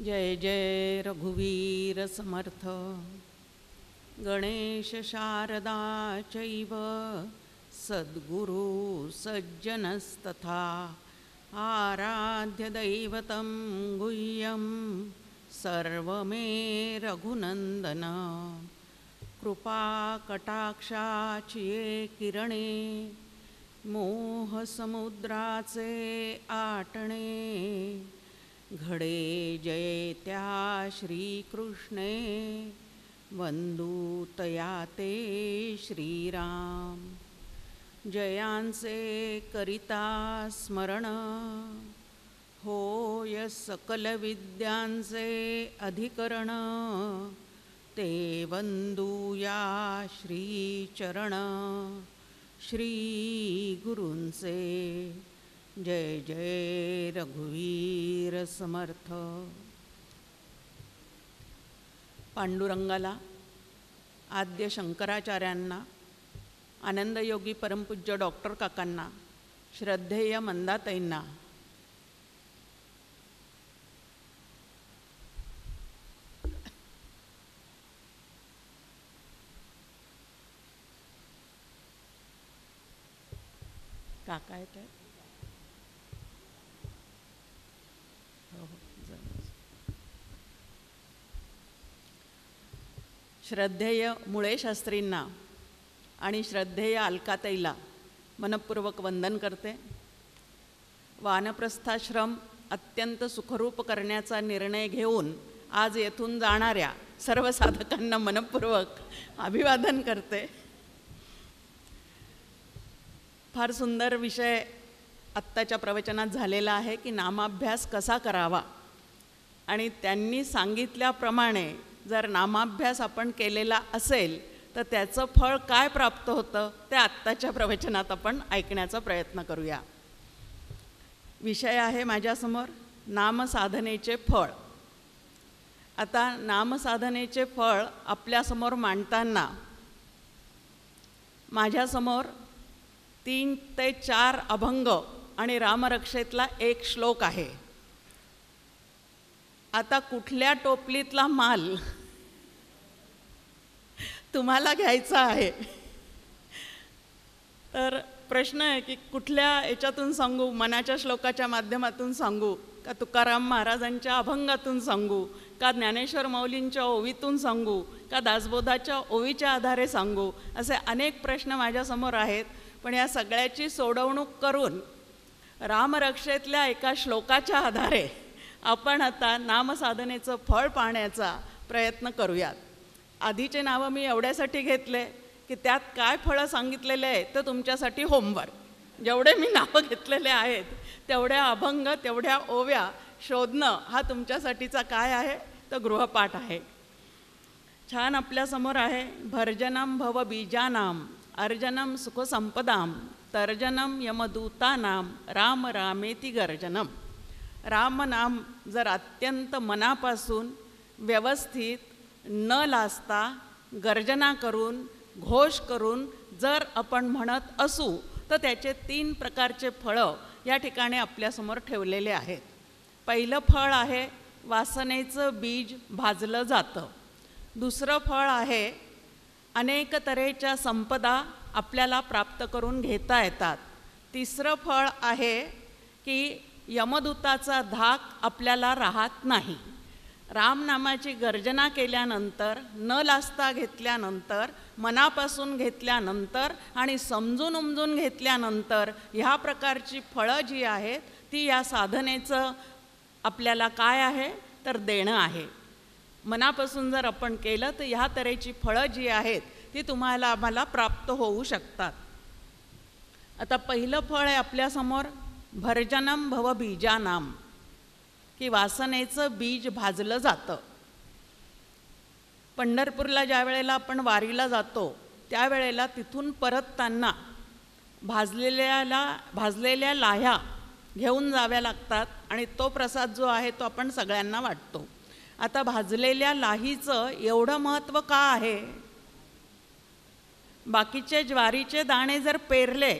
जय जय रघुवीर समर्थ। गणेश शारदा चैव सद्गुरु सज्जनस्तथा आराध्य दैवतं गुह्यं सर्वमे रघुनंदन। कृपा कटाक्षाची किरणे मोह समुद्राचे आटणे। घडे जय त्या श्रीकृष्णे वंदू तया ते श्रीराम। जयांचे करिता स्मरण होय सकल विद्यांचे अधिकरण। ते वंदूया श्रीचरण श्री गुरूंचे। जय जय रघुवीर समर्थ। पांडुरंगाला, आद्य शंकराचार्यांना, आनंदयोगी परमपूज्य डॉक्टर काकांना, श्रद्धेय मंदाताईंना, काका आहेत श्रद्धेय मुळे शास्त्रींना आणि श्रद्धेय अलकाताईला मनपूर्वक वंदन करते। वानप्रस्थाश्रम अत्यंत सुखरूप करण्याचा निर्णय घेऊन आज येथून जाणाऱ्या सर्व साधकांना मनपूर्वक अभिवादन करते। फार सुंदर विषय आत्ताच्या प्रवचनात झालेला आहे की नामाभ्यास कसा करावा, आणि त्यांनी सांगितल्याप्रमाणे जर नामाभ्यास आपण केलेला असेल तर त्याचं फळ काय प्राप्त होतं ते आत्ताच्या प्रवचनात आपण ऐकण्याचा प्रयत्न करूया। विषय आहे माझ्यासमोर नामसाधनेचे फळ। आता नामसाधनेचे फळ आपल्यासमोर मांडताना माझ्यासमोर 3 ते 4 अभंग आणि रामरक्षेतला 1 श्लोक आहे। आता कुठल्या टोपलीतला माल तुम्हाला घ्यायचा आहे, तर प्रश्न आहे की कुठल्या याच्यातून सांगू? मनाच्या श्लोकाच्या माध्यमातून सांगू का तुकाराम महाराजांच्या अभंगातून सांगू का ज्ञानेश्वर माऊलींच्या ओवीतून सांगू का दासबोधाच्या ओवीच्या आधारे सांगू? असे अनेक प्रश्न माझ्यासमोर आहेत। पण या सगळ्याची सोडवणूक करून रामरक्षेतल्या एका श्लोकाच्या आधारे आपण आता नामसाधनेचं फळ पाहण्याचा प्रयत्न करूयात। आधीचे नावं मी एवढ्यासाठी घेतले की त्यात काय फळं सांगितलेले आहेत तर तुमच्यासाठी होमवर्क। जेवढे मी नावं घेतलेले आहेत तेवढ्या अभंग तेवढ्या ओव्या शोधणं हा तुमच्यासाठीचा काय आहे तर गृहपाठ आहे। छान आपल्यासमोर आहे भर्जनम भव बीजानाम अर्जनम सुखसंपदाम तर्जनम यमदूतानाम राम रामेति गर्जनम। राम नाम जर अत्यंत मनापासून व्यवस्थित न लाजता गर्जना करून घोष करून जर आपण म्हणत असू तर त्याचे 3 प्रकारचे फळं या ठिकाणी आपल्यासमोर ठेवलेले आहेत। पहिलं फळ आहे वासनेचं बीज भाजलं जातं। दुसरं फळ आहे अनेक तऱ्हेच्या संपदा आपल्याला प्राप्त करून घेता येतात। तिसरं फळ आहे की यमदूताचा धाक आपल्याला राहत नाही। रामनामाची गर्जना केल्यानंतर न लाजता घेतल्यानंतर मनापासून घेतल्यानंतर आणि समजून उमजून घेतल्यानंतर ह्या प्रकारची फळं जी आहेत ती या साधनेचं आपल्याला काय आहे तर देणं आहे। मनापासून जर आपण केलं तर ह्या तऱ्हेची फळं जी आहेत ती तुम्हाला आम्हाला प्राप्त होऊ शकतात। आता पहिलं फळ आहे आपल्यासमोर भर्जनम भव बीजानाम, की वासनेचं बीज भाजलं जातं। पंढरपूरला ज्या वेळेला आपण वारीला जातो त्यावेळेला तिथून परतताना भाजलेल्या लाह्या घेऊन जाव्या लागतात आणि तो प्रसाद जो आहे तो आपण सगळ्यांना वाटतो। आता भाजलेल्या लाहीचं एवढं महत्त्व का आहे? बाकीचे ज्वारीचे दाणे जर पेरले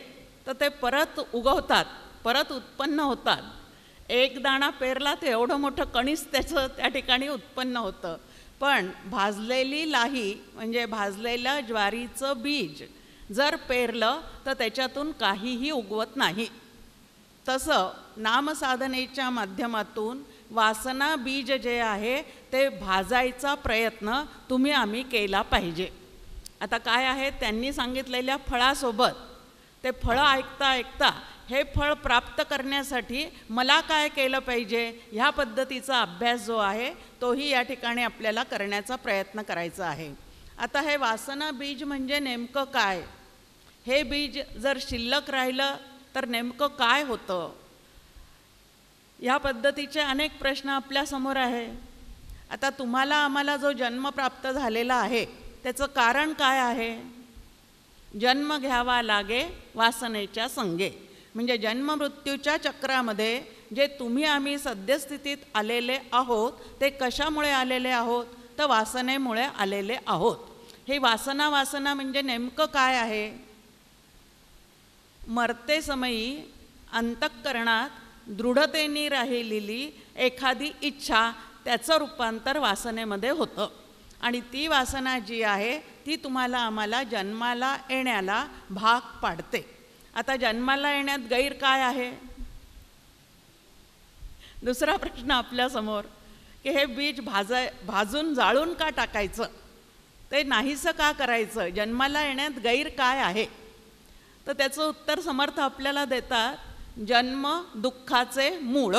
तर ते परत उगवतात, परत उत्पन्न होतात। एक दाणा पेरला तर एवढं मोठं कणीस त्याचं त्या ठिकाणी उत्पन्न होतं. पण भाजलेली लाही म्हणजे भाजलेलं ज्वारीचं बीज जर पेरलं तर त्याच्यातून काहीही उगवत नाही. तसं नामसाधनेच्या माध्यमातून वासना बीज जे आहे ते भाजायचा प्रयत्न तुम्ही आम्ही केला पाहिजे. आता काय आहे, त्यांनी सांगितलेल्या फळासोबत ते फळं ऐकता ऐकता हे फळ प्राप्त करण्यासाठी मला काय केलं पाहिजे ह्या पद्धतीचा अभ्यास जो आहे तोही या ठिकाणी आपल्याला करण्याचा प्रयत्न करायचा आहे. आता हे वासना बीज म्हणजे नेमकं काय, हे बीज जर शिल्लक राहिलं तर नेमकं काय होतं, या पद्धतीचे अनेक प्रश्न आपल्यासमोर आहे. आता तुम्हाला आम्हाला जो जन्म प्राप्त झालेला आहे त्याचं कारण काय आहे? जन्म घ्यावा लागे वासनेच्या संगे, म्हणजे जन्ममृत्यूच्या चक्रामध्ये जे तुम्ही आम्ही सद्यस्थितीत आलेले आहोत ते कशामुळे आलेले आहोत, तर वासनेमुळे आलेले आहोत. हे वासना म्हणजे नेमकं काय आहे? मरते समयी अंतःकरणात दृढतेने राहिलेली एखादी इच्छा त्याचं रूपांतर वासनेमध्ये होतं. आणि ती वासना जी आहे ती तुम्हाला आम्हाला जन्माला येण्याला भाग पाडते. आता जन्माला येण्यात गैर काय आहे? दुसरा प्रश्न आपल्यासमोर की हे बीज भाजून जाळून का टाकायचं, ते नाहीसं का करायचं, जन्माला येण्यात गैर काय आहे? तर त्याचं उत्तर समर्थ आपल्याला देतात, जन्म दुःखाचे मूळ.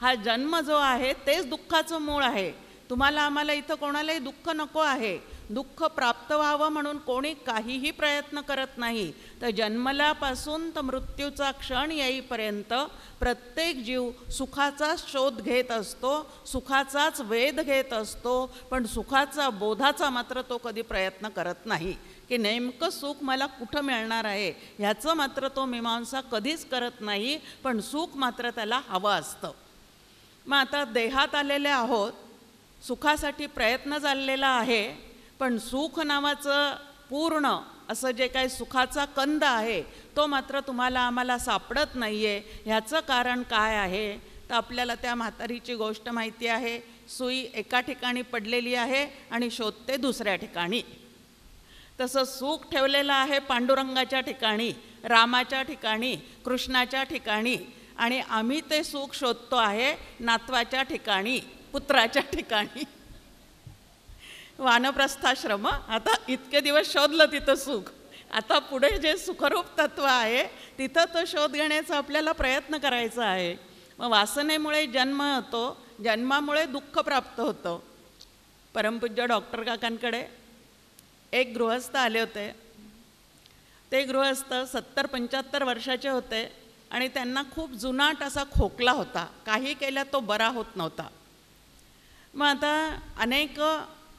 हा जन्म जो आहे तेच दुःखाचं मूळ आहे. तुम्हाला आम्हाला इथं कोणालाही दुःख नको आहे. दुःख प्राप्त व्हावं म्हणून कोणी काहीही प्रयत्न करत नाही. तर जन्मल्यापासून तर मृत्यूचा क्षण येईपर्यंत प्रत्येक जीव सुखाचा शोध घेत असतो, सुखाचाच वेध घेत असतो, पण सुखाचा बोधाचा मात्र तो कधी प्रयत्न करत नाही की नेमकं सुख मला कुठं मिळणार आहे ह्याचं मात्र तो मीमांसा कधीच करत नाही, पण सुख मात्र त्याला हवं असतं. मग आता देहात आलेले आहोत, सुखासाठी प्रयत्न चाललेला आहे, पण सुख नावाचं पूर्ण असं जे काही सुखाचा कंद आहे तो मात्र तुम्हाला आम्हाला सापडत नाही आहे. ह्याचं कारण काय आहे? तर आपल्याला त्या म्हातारीची गोष्ट माहिती आहे. सुई एका ठिकाणी पडलेली आहे आणि शोधते दुसऱ्या ठिकाणी. तसं सुख ठेवलेलं आहे पांडुरंगाच्या ठिकाणी, रामाच्या ठिकाणी, कृष्णाच्या ठिकाणी, आणि आम्ही ते सुख शोधतो आहे नातवाच्या ठिकाणी, पुत्राच्या ठिकाणी. वानप्रस्थाश्रम, आता इतके दिवस शोधलं तिथं सुख, आता पुढे जे सुखरूप तत्व आहे तिथं तो शोध घेण्याचा आपल्याला प्रयत्न करायचा आहे. मग वासनेमुळे जन्म होतो, जन्मामुळे दुःख प्राप्त होतं. परमपूज्य डॉक्टर काकांकडे एक गृहस्थ आले होते. ते गृहस्थ 70-75 वर्षाचे होते आणि त्यांना खूप जुनाट असा खोकला होता. काही केल्या तो बरा होत नव्हता. मग आता अनेक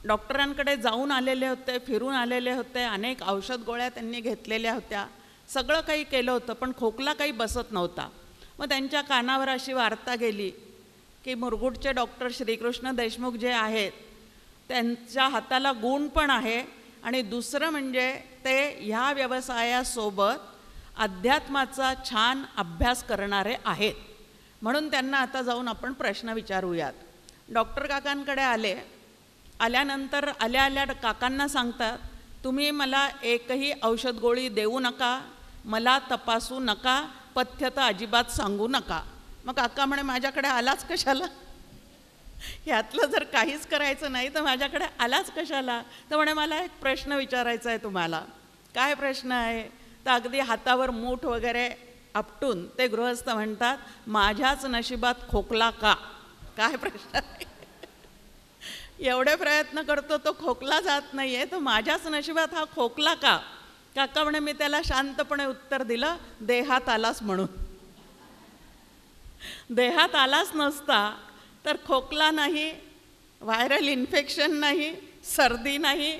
डॉक्टरांकडे जाऊन आलेले होते, फिरून आलेले होते, अनेक औषध गोळ्या त्यांनी घेतलेल्या होत्या, सगळं काही केलं होतं, पण खोकला काही बसत नव्हता. मग त्यांच्या कानावर अशी वार्ता गेली की मुरगुडचे डॉक्टर श्रीकृष्ण देशमुख जे आहेत त्यांच्या हाताला गुण पण आहे, आणि दुसरं म्हणजे ते ह्या व्यवसायासोबत अध्यात्माचा छान अभ्यास करणारे आहेत. म्हणून त्यांना आता जाऊन आपण प्रश्न विचारूयात. डॉक्टर काकांकडे आले. आल्यानंतर आल्या काकांना सांगतात, तुम्ही मला एकही औषध गोळी देऊ नका, मला तपासू नका, पथ्य तर अजिबात सांगू नका. मग काका म्हणे, माझ्याकडे आलाच कशाला? ह्यातलं जर काहीच करायचं नाही तर माझ्याकडे आलाच कशाला? तर म्हणे, मला एक प्रश्न विचारायचा आहे तुम्हाला. काय प्रश्न आहे? तर अगदी हातावर मूठ वगैरे आपटून ते गृहस्थ म्हणतात, माझ्याच नशिबात खोकला का? काय प्रश्न आहे? एवढे प्रयत्न करतो तो खोकला जात नाही आहे, तर माझ्याच नशिबात हा खोकला का? काका म्हणे, मी त्याला शांतपणे उत्तर दिलं, देहात आलास म्हणून. देहात आलाच नसता तर खोकला नाही, व्हायरल इन्फेक्शन नाही, सर्दी नाही,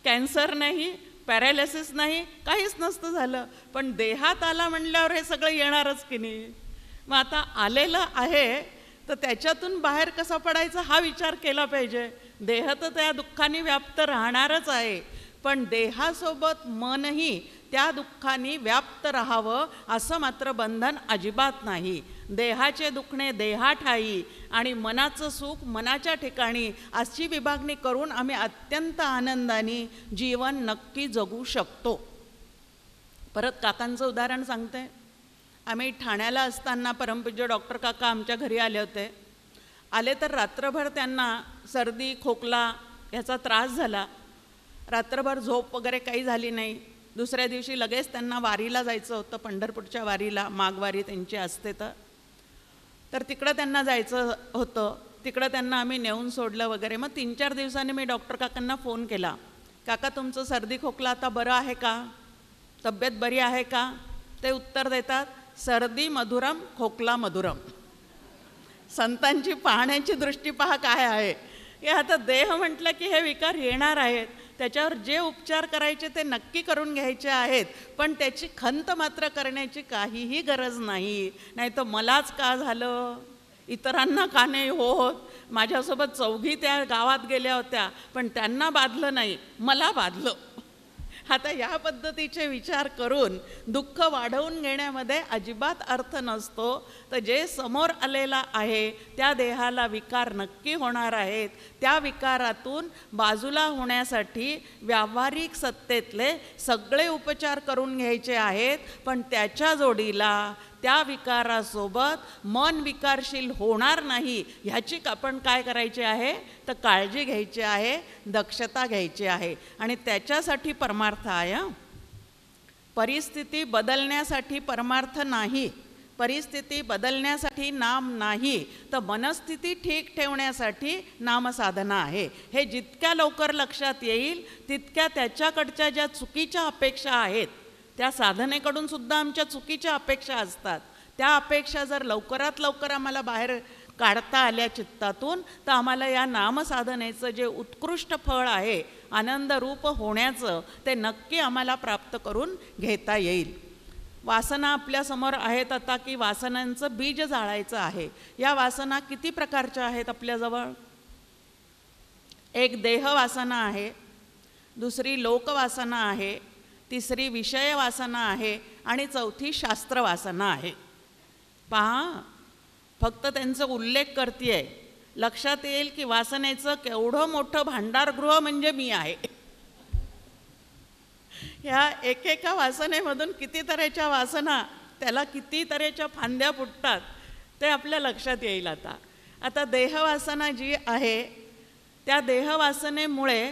कॅन्सर नाही, पॅरालिसिस नाही, काहीच नसतं झालं. पण देहात आला म्हणल्यावर हे सगळं येणारच की नाही. मग आता आलेलं आहे तर त्याच्यातून बाहेर कसा पडायचा हा विचार केला पाहिजे. देह तर त्या दुःखाने व्याप्त राहणारच आहे, पण देहासोबत मनही त्या दुःखाने व्याप्त राहावं असं मात्र बंधन अजिबात नाही. देहाचे दुखणे देहाठाई आणि मनाचं सुख मनाच्या ठिकाणी अशी विभागणी करून आम्ही अत्यंत आनंदाने जीवन नक्की जगू शकतो. परत काकांचं उदाहरण सांगते. आम्ही ठाण्याला असताना परमपूज्य डॉक्टर काका आमच्या घरी आले होते. आले तर रात्रभर त्यांना सर्दी खोकला याचा त्रास झाला. रात्रभर झोप वगैरे काही झाली नाही. दुसऱ्या दिवशी लगेच त्यांना वारीला जायचं होतं, पंढरपूरच्या वारीला, माघवारी त्यांची असते तर तिकडं त्यांना जायचं होतं. तिकडं त्यांना आम्ही नेऊन सोडलं वगैरे. मग 3-4 दिवसांनी मी डॉक्टर काकांना फोन केला, काका तुमचं सर्दी खोकला आता बरं आहे का, तब्येत बरी आहे का? ते उत्तर देतात, सर्दी मधुरम खोकला मधुरम. संतांची पाहण्याची दृष्टी पहा काय आहे. हे आता देह म्हटलं की हे विकार येणार आहेत, त्याच्यावर जे उपचार करायचे ते नक्की करून घ्यायचे आहेत, पण त्याची खंत मात्र करण्याची काहीही गरज नाही. नाही तर मलाच का झालं, इतरांना का नाही होत. माझ्यासोबत 4 त्या गावात गेल्या होत्या पण त्यांना बाधलं नाही, मला बाधलं. आता या पद्धतीचे विचार करून दुःख वाढवून घेण्यामध्ये अजिबात अर्थ नसतो. तर जे समोर आलेला आहे त्या देहाला विकार नक्की होणार आहेत. त्या विकारातून बाजूला होण्यासाठी व्यावहारिक सत्तेतले सगळे उपचार करून घ्यायचे आहेत, पण त्याच्या जोडीला त्या विकारासोबत मन विकारशील होणार नाही ह्याची आपण काय करायचे आहे तर काळजी घ्यायची आहे, दक्षता घ्यायची आहे. आणि त्याच्यासाठी परमार्थ आहे. परिस्थिती बदलण्यासाठी परमार्थ नाही, परिस्थिती बदलण्यासाठी नाम नाही, तर मनस्थिती ठीक ठेवण्यासाठी नामसाधना आहे. हे जितक्या लवकर लक्षात येईल तितक्या त्याच्याकडच्या ज्या चुकीच्या अपेक्षा आहेत, त्या साधनेकडून सुद्धा आमच्या चुकीच्या अपेक्षा असतात, त्या अपेक्षा जर लवकरात लवकर आम्हाला बाहेर काढता आल्या चित्तातून, तर आम्हाला या नामसाधनेचं जे उत्कृष्ट फळ आहे आनंदरूप होण्याचं, ते नक्की आम्हाला प्राप्त करून घेता येईल. वासना आपल्यासमोर आहेत आता, की वासनांचं बीज जाळायचं आहे. या वासना किती प्रकारच्या आहेत आपल्याजवळ? एक देहवासना आहे, दुसरी लोकवासना आहे, तिसरी विषय वासना आहे आणि चौथी शास्त्रवासना आहे. पहा, फक्त त्यांचा उल्लेख करतेय, लक्षात येईल की वासनेचं केवढं मोठं भांडारगृह म्हणजे मी आहे. ह्या एकेका वासनेमधून किती तऱ्हेच्या वासना, त्याला किती तऱ्हेच्या फांद्या फुटतात ते आपल्या लक्षात येईल. आता देहवासना जी आहे त्या देहवासनेमुळे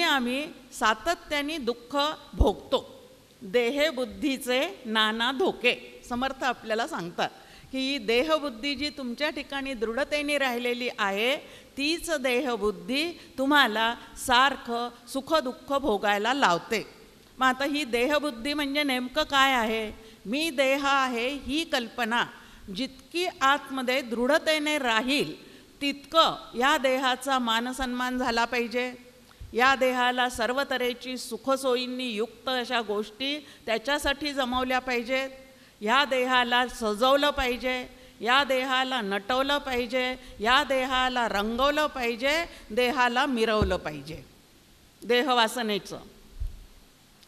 आम्ही सातत्याने दुःख भोगतो. देहबुद्धीचे नाना धोके समर्थ आपल्याला सांगतात की ही देहबुद्धी जी तुमच्या ठिकाणी दृढतेने राहिलेली आहे तीच देहबुद्धी तुम्हाला सारखं सुखदुःख भोगायला लावते. मग आता ही देहबुद्धी म्हणजे नेमकं काय आहे? मी देह आहे ही कल्पना जितकी आतमध्ये दृढतेने राहील तितकं या देहाचा मानसन्मान झाला पाहिजे. या देहाला सर्व तऱ्हेची सुखसोयींनी युक्त अशा गोष्टी त्याच्यासाठी जमवल्या पाहिजेत. या देहाला सजवलं पाहिजे, या देहाला नटवलं पाहिजे, या देहाला रंगवलं पाहिजे, देहाला मिरवलं पाहिजे. देहवासनेचं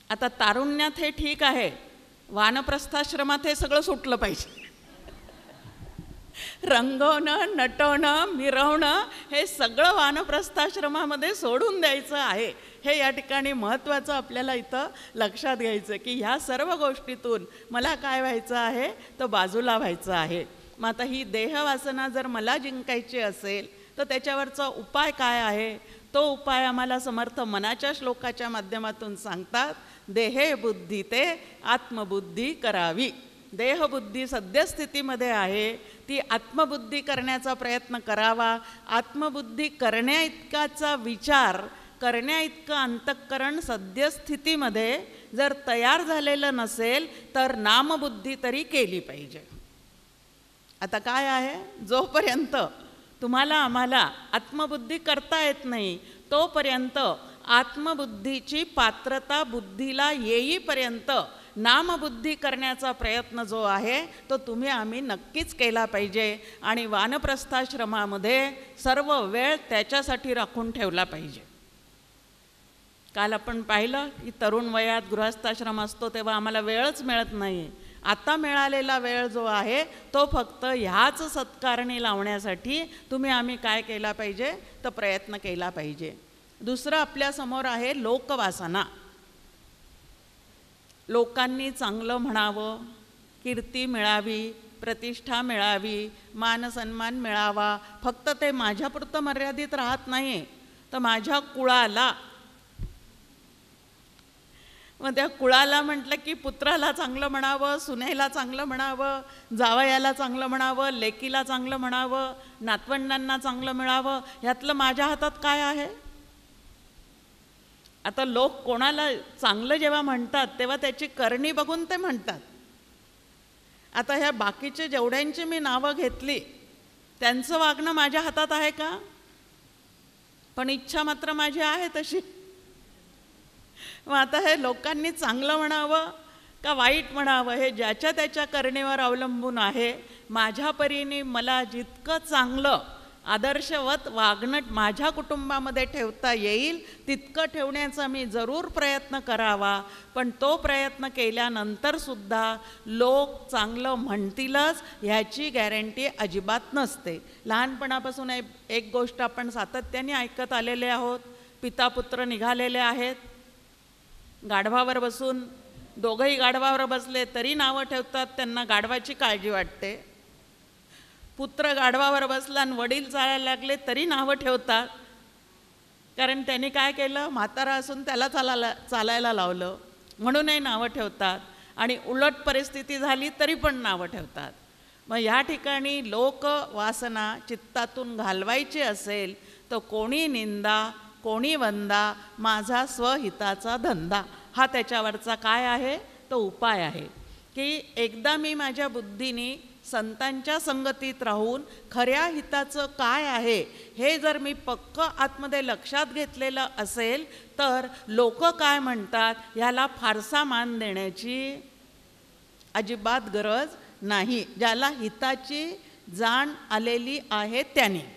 आता तारुण्यात हे ठीक आहे, वानप्रस्थाश्रमात हे सगळं सुटलं पाहिजे. रंगवणं, नटवणं, मिरवणं हे सगळं वानप्रस्थाश्रमामध्ये सोडून द्यायचं आहे. हे या ठिकाणी महत्त्वाचं आपल्याला इथं लक्षात घ्यायचं की ह्या सर्व गोष्टीतून मला काय व्हायचं आहे तर बाजूला व्हायचं आहे. मग आता ही देहवासना जर मला जिंकायची असेल तर त्याच्यावरचा उपाय काय आहे? तो उपाय आम्हाला समर्थ मनाच्या श्लोकाच्या माध्यमातून सांगतात. देहे बुद्धी ते आत्मबुद्धी करावी. देहबुद्धी सद्यस्थितीमध्ये आहे, ती आत्मबुद्धी करण्याचा प्रयत्न करावा. आत्मबुद्धी करण्या इतकाचा विचार करण्या इतकं अंतःकरण सद्यस्थितीमध्ये जर तयार झालेलं नसेल तर नामबुद्धी तरी केली पाहिजे. आता काय आहे, जोपर्यंत तुम्हाला आम्हाला आत्मबुद्धी करता येत नाही तोपर्यंत आत्मबुद्धीची पात्रता बुद्धीला येईपर्यंत नामबुद्धी करण्याचा प्रयत्न जो आहे तो आम्ही नक्कीच केला पाहिजे. आणि वानप्रस्थाश्रमामध्ये सर्व वेळ त्याच्यासाठी राखून ठेवला पाहिजे. काल आपण पाहिलं की तरुण वयात गृहस्थाश्रम असतो तेव्हा आम्हाला वेळच मिळत नाही. आता मिळालेला वेळ जो आहे तो फक्त ह्याच सत्कारणी लावण्यासाठी आम्ही काय केला पाहिजे तर प्रयत्न केला पाहिजे. दुसरं आपल्यासमोर आहे लोकवासना. लोकांनी चांगलं म्हणावं, कीर्ती मिळावी, प्रतिष्ठा मिळावी, मानसन्मान मिळावा. फक्त ते माझ्यापुरतं मर्यादित राहत नाही, तर माझ्या कुळाला. मग त्या कुळाला म्हटलं की पुत्राला चांगलं म्हणावं, सुनेला चांगलं म्हणावं, जावयाला चांगलं म्हणावं, लेकीला चांगलं म्हणावं, नातवंडांना चांगलं मिळावं. ह्यातलं माझ्या हातात काय आहे? आता लोक कोणाला चांगलं जेव्हा म्हणतात तेव्हा त्याची करणी बघून ते म्हणतात. आता ह्या बाकीचे जेवढ्यांची मी नावं घेतली त्यांचं वागणं माझ्या हातात आहे का? पण इच्छा मात्र माझी आहे तशी. मग आता हे लोकांनी चांगलं म्हणावं का वाईट म्हणावं हे ज्याच्या त्याच्या करणेवर अवलंबून आहे. माझ्या परीने मला जितकं चांगलं आदर्शवत वागणं माझ्या कुटुंबामध्ये ठेवता येईल तितकं ठेवण्याचा मी जरूर प्रयत्न करावा. पण तो प्रयत्न केल्यानंतरसुद्धा लोक चांगलं म्हणतीलच ह्याची गॅरंटी अजिबात नसते. लहानपणापासून एक गोष्ट आपण सातत्याने ऐकत आलेले आहोत. पिता पुत्र निघालेले आहेत, गाढवावर बसून, दोघंही गाढवावर बसले तरी नावं ठेवतात, त्यांना गाढवाची काळजी वाटते. पुत्र गाढवावर बसला आणि वडील चालायला लागले तरी नावं ठेवतात, कारण त्यांनी काय केलं, म्हातारा असून त्याला चालायला लावलं म्हणूनही नावं ठेवतात. आणि उलट परिस्थिती झाली तरी पण नावं ठेवतात. मग या ठिकाणी लोकवासना चित्तातून घालवायची असेल तर कोणी निंदा कोणी वंदा, माझा स्वहिताचा धंदा, हा त्याच्यावरचा काय आहे तो उपाय आहे. की एकदा मी माझ्या बुद्धीने संतांच्या संगतीत राहून खऱ्या हिताचं काय आहे हे जर मी पक्क आतमध्ये लक्षात घेतलेलं असेल तर लोक काय म्हणतात ह्याला फारसा मान देण्याची अजिबात गरज नाही. ज्याला हिताची जाण आलेली आहे त्याने.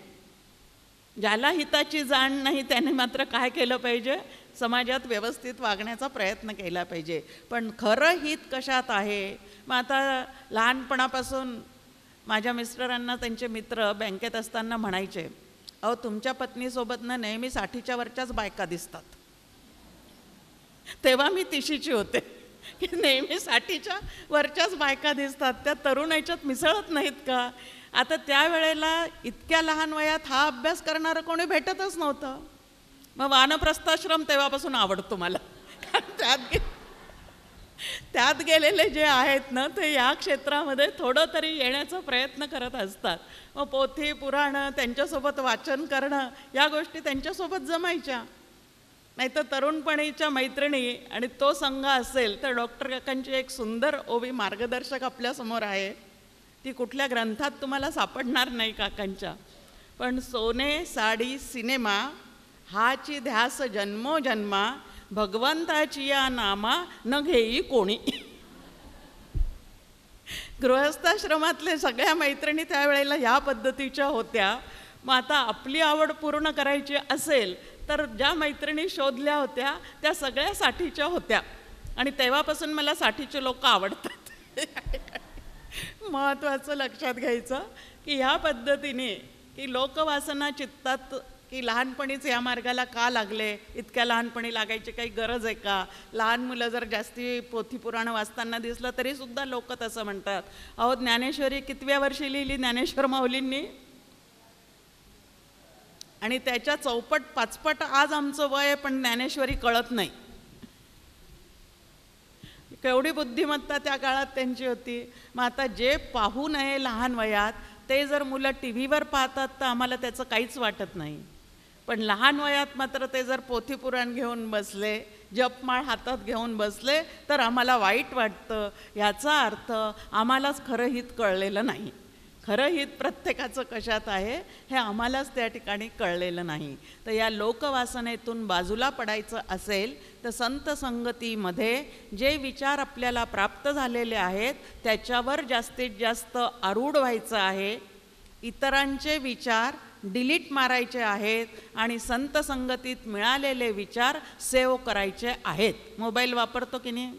ज्याला हिताची जाण नाही त्याने मात्र काय केलं पाहिजे, समाजात व्यवस्थित वागण्याचा प्रयत्न केला पाहिजे. पण खरं हित कशात आहे. मग आता लहानपणापासून माझ्या मिस्टरांना त्यांचे मित्र बँकेत असताना म्हणायचे, अहो तुमच्या पत्नीसोबत ना नेहमी 60च्या वरच्याच बायका दिसतात. तेव्हा मी 30ची होते की नेहमी 60च्या वरच्याच बायका दिसतात, त्या तरुण याच्यात मिसळत नाहीत का. आता त्यावेळेला इतक्या लहान वयात हा अभ्यास करणारं कोणी भेटतच नव्हतं. मग वानप्रस्थाश्रम तेव्हापासून आवडतो मला. त्यात गेलेले जे आहेत ना ते या क्षेत्रामध्ये थोडं तरी येण्याचा प्रयत्न करत असतात. मग पोथी पुराणं त्यांच्यासोबत वाचन करणं या गोष्टी त्यांच्यासोबत जमायच्या. नाही तर तरुणपणीच्या मैत्रिणी आणि तो संघ असेल तर डॉक्टर काकांची एक सुंदर ओवी मार्गदर्शक आपल्यासमोर आहे. ती कुठल्या ग्रंथात तुम्हाला सापडणार नाही काकांच्या. पण सोने साडी सिनेमा हाची ध्यास जन्मोजन्मा, भगवंताची या नामा न घेई कोणी. गृहस्थाश्रमातले सगळ्या मैत्रिणी त्यावेळेला ह्या पद्धतीच्या होत्या. मग आता आपली आवड पूर्ण करायची असेल तर ज्या मैत्रिणी शोधल्या होत्या त्या सगळ्या 60च्या होत्या. आणि तेव्हापासून मला 60चे लोक आवडतात. महत्त्वाचं लक्षात घ्यायचं की ह्या पद्धतीने की लोकवासना चित्तात की लहानपणीच या मार्गाला का लागले, इतक्या लहानपणी लागायची काही गरज आहे का. लहान मुलं जर जास्ती पोथी पुराणं वाचताना दिसलं तरीसुद्धा लोक तसं म्हणतात. अहो ज्ञानेश्वरी कितव्या वर्षी लिहिली ज्ञानेश्वर माऊलींनी, आणि त्याच्या चौपट पाचपट आज आमचं वय आहे पण ज्ञानेश्वरी कळत नाही. केवढी बुद्धिमत्ता त्या काळात त्यांची होती. मग आता जे पाहू नये लहान वयात ते जर मुलं टी व्हीवर पाहतात तर आम्हाला त्याचं काहीच वाटत नाही. पण लहान वयात मात्र ते जर पोथी पुराण घेऊन बसले, जपमाळ हातात घेऊन बसले तर आम्हाला वाईट वाटतं. याचा अर्थ आम्हालाच खरं हित कळलेलं नाही. खरं हित प्रत्येकाचं कशात आहे हे आम्हालाच त्या ठिकाणी कळलेलं नाही. तर या लोकवासनेतून बाजूला पडायचं असेल तर संत संगतीमध्ये जे विचार आपल्याला प्राप्त झालेले आहेत त्याच्यावर जास्तीत जास्त आरूढ व्हायचं आहे. इतरांचे विचार डिलीट मारायचे आहेत आणि संत संगतीत मिळालेले विचार सेव्ह करायचे आहेत. मोबाईल वापरतो की नाही,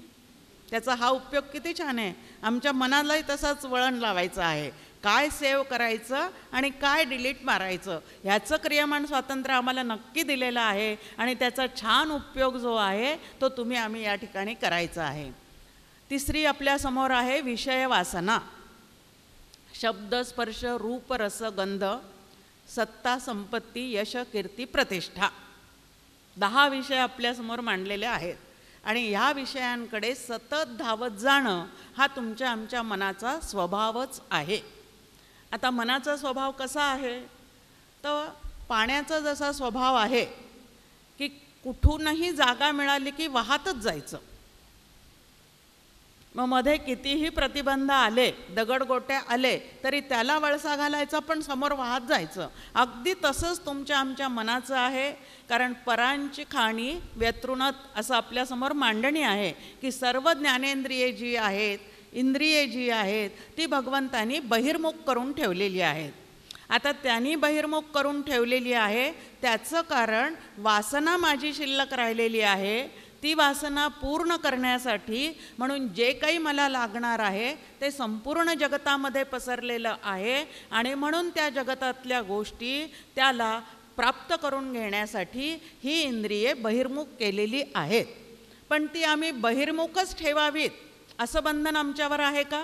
त्याचा हा उपयोग किती छान आहे. आमच्या मनालाही तसाच वळण लावायचं आहे. काय सेव्ह करायचं आणि काय डिलीट मारायचं ह्याचं क्रियामान स्वातंत्र्य आम्हाला नक्की दिलेलं आहे आणि त्याचा छान उपयोग जो आहे तो आम्ही या ठिकाणी करायचा आहे. तिसरी आपल्यासमोर आहे विषय वासना. शब्द, स्पर्श, रूप, रस, गंध, सत्ता, संपत्ती, यश, कीर्ती, प्रतिष्ठा. 10 विषय आपल्यासमोर मांडलेले आहेत आणि ह्या विषयांकडे सतत धावत जाणं हा आमच्या मनाचा स्वभावच आहे. आता मनाचा स्वभाव कसा आहे, तर पाण्याचा जसा स्वभाव आहे की कुठूनही जागा मिळाली की वाहतच जायचं. मग मध्ये कितीही प्रतिबंध आले, दगडगोटे आले तरी त्याला वळसा घालायचा पण समोर वाहत जायचं. अगदी तसंच आमच्या मनाचं आहे. कारण परांची खाणी व्यतृणत असं आपल्यासमोर मांडणी आहे की सर्व ज्ञानेंद्रिये जी आहेत, इंद्रिये जी आहेत ती भगवंतांनी बहिर्मुख करून ठेवलेली आहेत. आता त्यांनी बहिर्मुख करून ठेवलेली आहे त्याचं कारण वासना माझी शिल्लक राहिलेली आहे. ती वासना पूर्ण करण्यासाठी म्हणून जे काही मला लागणार आहे ते संपूर्ण जगतामध्ये पसरलेलं आहे आणि म्हणून त्या जगतातल्या गोष्टी त्याला प्राप्त करून घेण्यासाठी ही इंद्रिये बहिर्मुख केलेली आहेत. पण ती आम्ही बहिर्मुखच ठेवावीत असं बंधन आमच्यावर आहे का?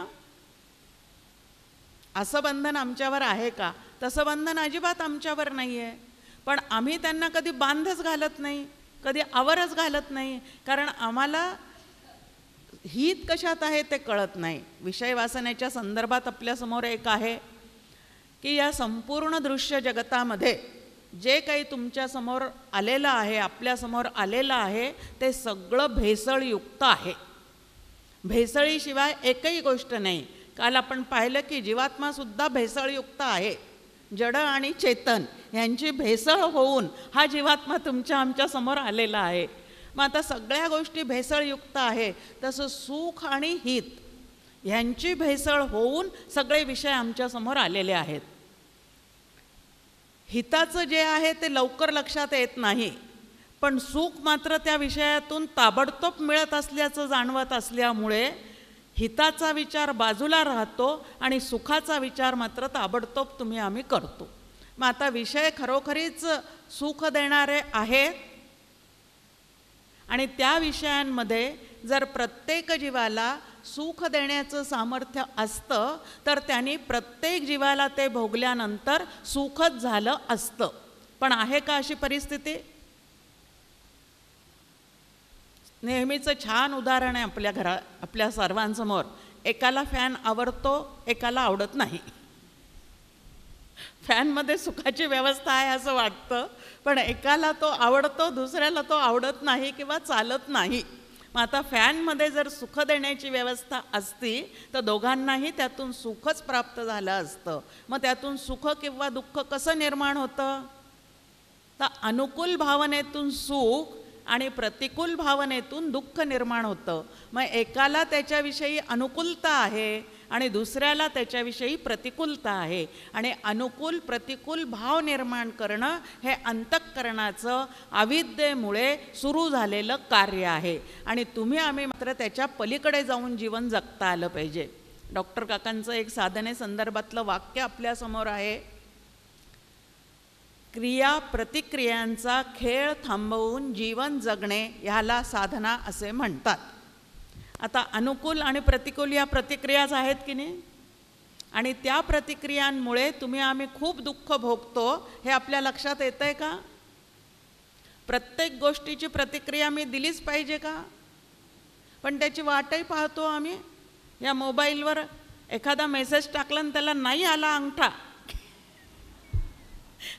असं बंधन आमच्यावर आहे का? तसं बंधन अजिबात आमच्यावर नाही आहे. पण आम्ही त्यांना कधी बांधच घालत नाही, कधी आवरच घालत नाही. कारण आम्हाला हित कशात आहे ते कळत नाही. विषय वासनेच्या संदर्भात आपल्यासमोर एक आहे की या संपूर्ण दृश्य जगतामध्ये जे काही तुमच्यासमोर आलेलं आहे, आपल्यासमोर आलेलं आहे ते सगळं भेसळयुक्त आहे. भेसळीशिवाय एकही गोष्ट नाही. काल आपण पाहिलं की जीवात्मासुद्धा भेसळयुक्त आहे. जड आणि चेतन यांची भेसळ होऊन हा जीवात्मा आमच्यासमोर आलेला आहे. मग आता सगळ्या गोष्टी भेसळयुक्त आहे तसं सुख आणि हित ह्यांची भेसळ होऊन सगळे विषय आमच्यासमोर आलेले आहेत. हिताचं जे आहे ते लवकर लक्षात येत नाही, पण सुख मात्र त्या विषयातून ताबडतोब मिळत असल्याचं जाणवत असल्यामुळे हिताचा विचार बाजूला राहतो आणि सुखाचा विचार मात्र ताबडतोब आम्ही करतो. मग आता विषय खरोखरीच सुख देणारे आहेत आणि त्या विषयांमध्ये जर प्रत्येक जीवाला सुख देण्याचं सामर्थ्य असतं तर त्यांनी प्रत्येक जीवाला ते भोगल्यानंतर सुखच झालं असतं. पण आहे का अशी परिस्थिती? नेहमीचं छान उदाहरण आहे आपल्या सर्वांसमोर. एकाला फॅन आवडतो, एकाला आवडत नाही. फॅनमध्ये सुखाची व्यवस्था आहे असं वाटतं, पण एकाला तो आवडतो, दुसऱ्याला तो आवडत नाही किंवा चालत नाही. मग आता फॅनमध्ये जर सुख देण्याची व्यवस्था असती तर दोघांनाही त्यातून सुखच प्राप्त झालं असतं. मग त्यातून सुख किंवा दुःख कसं निर्माण होतं? तर अनुकूल भावनेतून सुख आणि प्रतिकूल भावनेतून दुःख निर्माण होतं. मग एकाला त्याच्याविषयी अनुकूलता आहे आणि दुसऱ्याला त्याच्याविषयी प्रतिकूलता आहे. आणि अनुकूल प्रतिकूल भाव निर्माण करणं हे अंतःकरणाचं अविद्येमुळे सुरू झालेलं कार्य आहे. आणि आम्ही मात्र त्याच्या पलीकडे जाऊन जीवन जगता आलं पाहिजे. डॉक्टर काकांचं एक साधने संदर्भातलं वाक्य आपल्यासमोर आहे. क्रिया प्रतिक्रियांचा खेळ थांबवून जीवन जगणे ह्याला साधना असे म्हणतात. आता अनुकूल आणि प्रतिकूल या प्रतिक्रियाच आहेत की नाही, आणि त्या प्रतिक्रियांमुळे आम्ही खूप दुःख भोगतो हे आपल्या लक्षात येतंय का? प्रत्येक गोष्टीची प्रतिक्रिया मी दिलीच पाहिजे का? पण त्याची वाटही पाहतो आम्ही. या मोबाईलवर एखादा मेसेज टाकला आणि त्याला नाही आला अंगठा,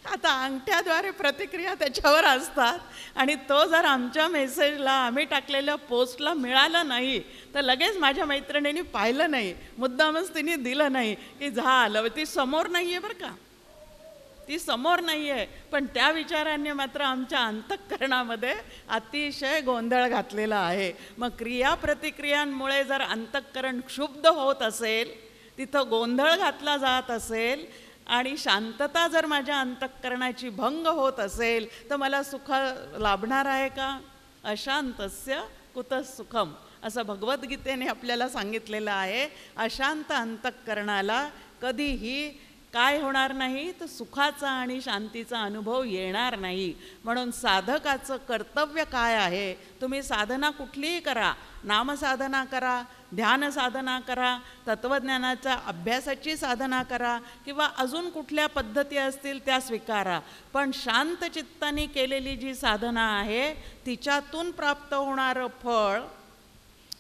आता अंगठ्याद्वारे प्रतिक्रिया त्याच्यावर असतात आणि तो जर आमच्या मेसेजला, आम्ही टाकलेल्या पोस्टला मिळालं नाही तर लगेच माझ्या मैत्रिणींनी पाहिलं नाही, मुद्दामच तिने दिलं नाही की झालं. ती समोर नाही आहे बरं का, ती समोर नाही आहे, पण त्या विचारांनी मात्र आमच्या अंतःकरणामध्ये अतिशय गोंधळ घातलेला आहे. मग क्रिया प्रतिक्रियांमुळे जर अंतःकरण क्षुब्ध होत असेल, तिथं गोंधळ घातला जात असेल आणि शांतता जर माझ्या अंतःकरणाची भंग होत असेल तर मला सुख लाभणार आहे का? अशांतस्य कुतः सुखम असं भगवद्गीतेने आपल्याला सांगितलेलं आहे. अशांत अंतःकरणाला कधीही काय होणार नाही, तर सुखाचा आणि शांतीचा अनुभव येणार नाही. म्हणून साधकाचं कर्तव्य काय आहे, तुम्ही साधना कुठलीही करा, नामसाधना करा, ध्यान साधना करा, तत्त्वज्ञानाच्या अभ्यासाची साधना करा, किंवा अजून कुठल्या पद्धती असतील त्या स्वीकारा, पण शांत चित्ताने केलेली जी साधना आहे तिच्यातून प्राप्त होणारं फळ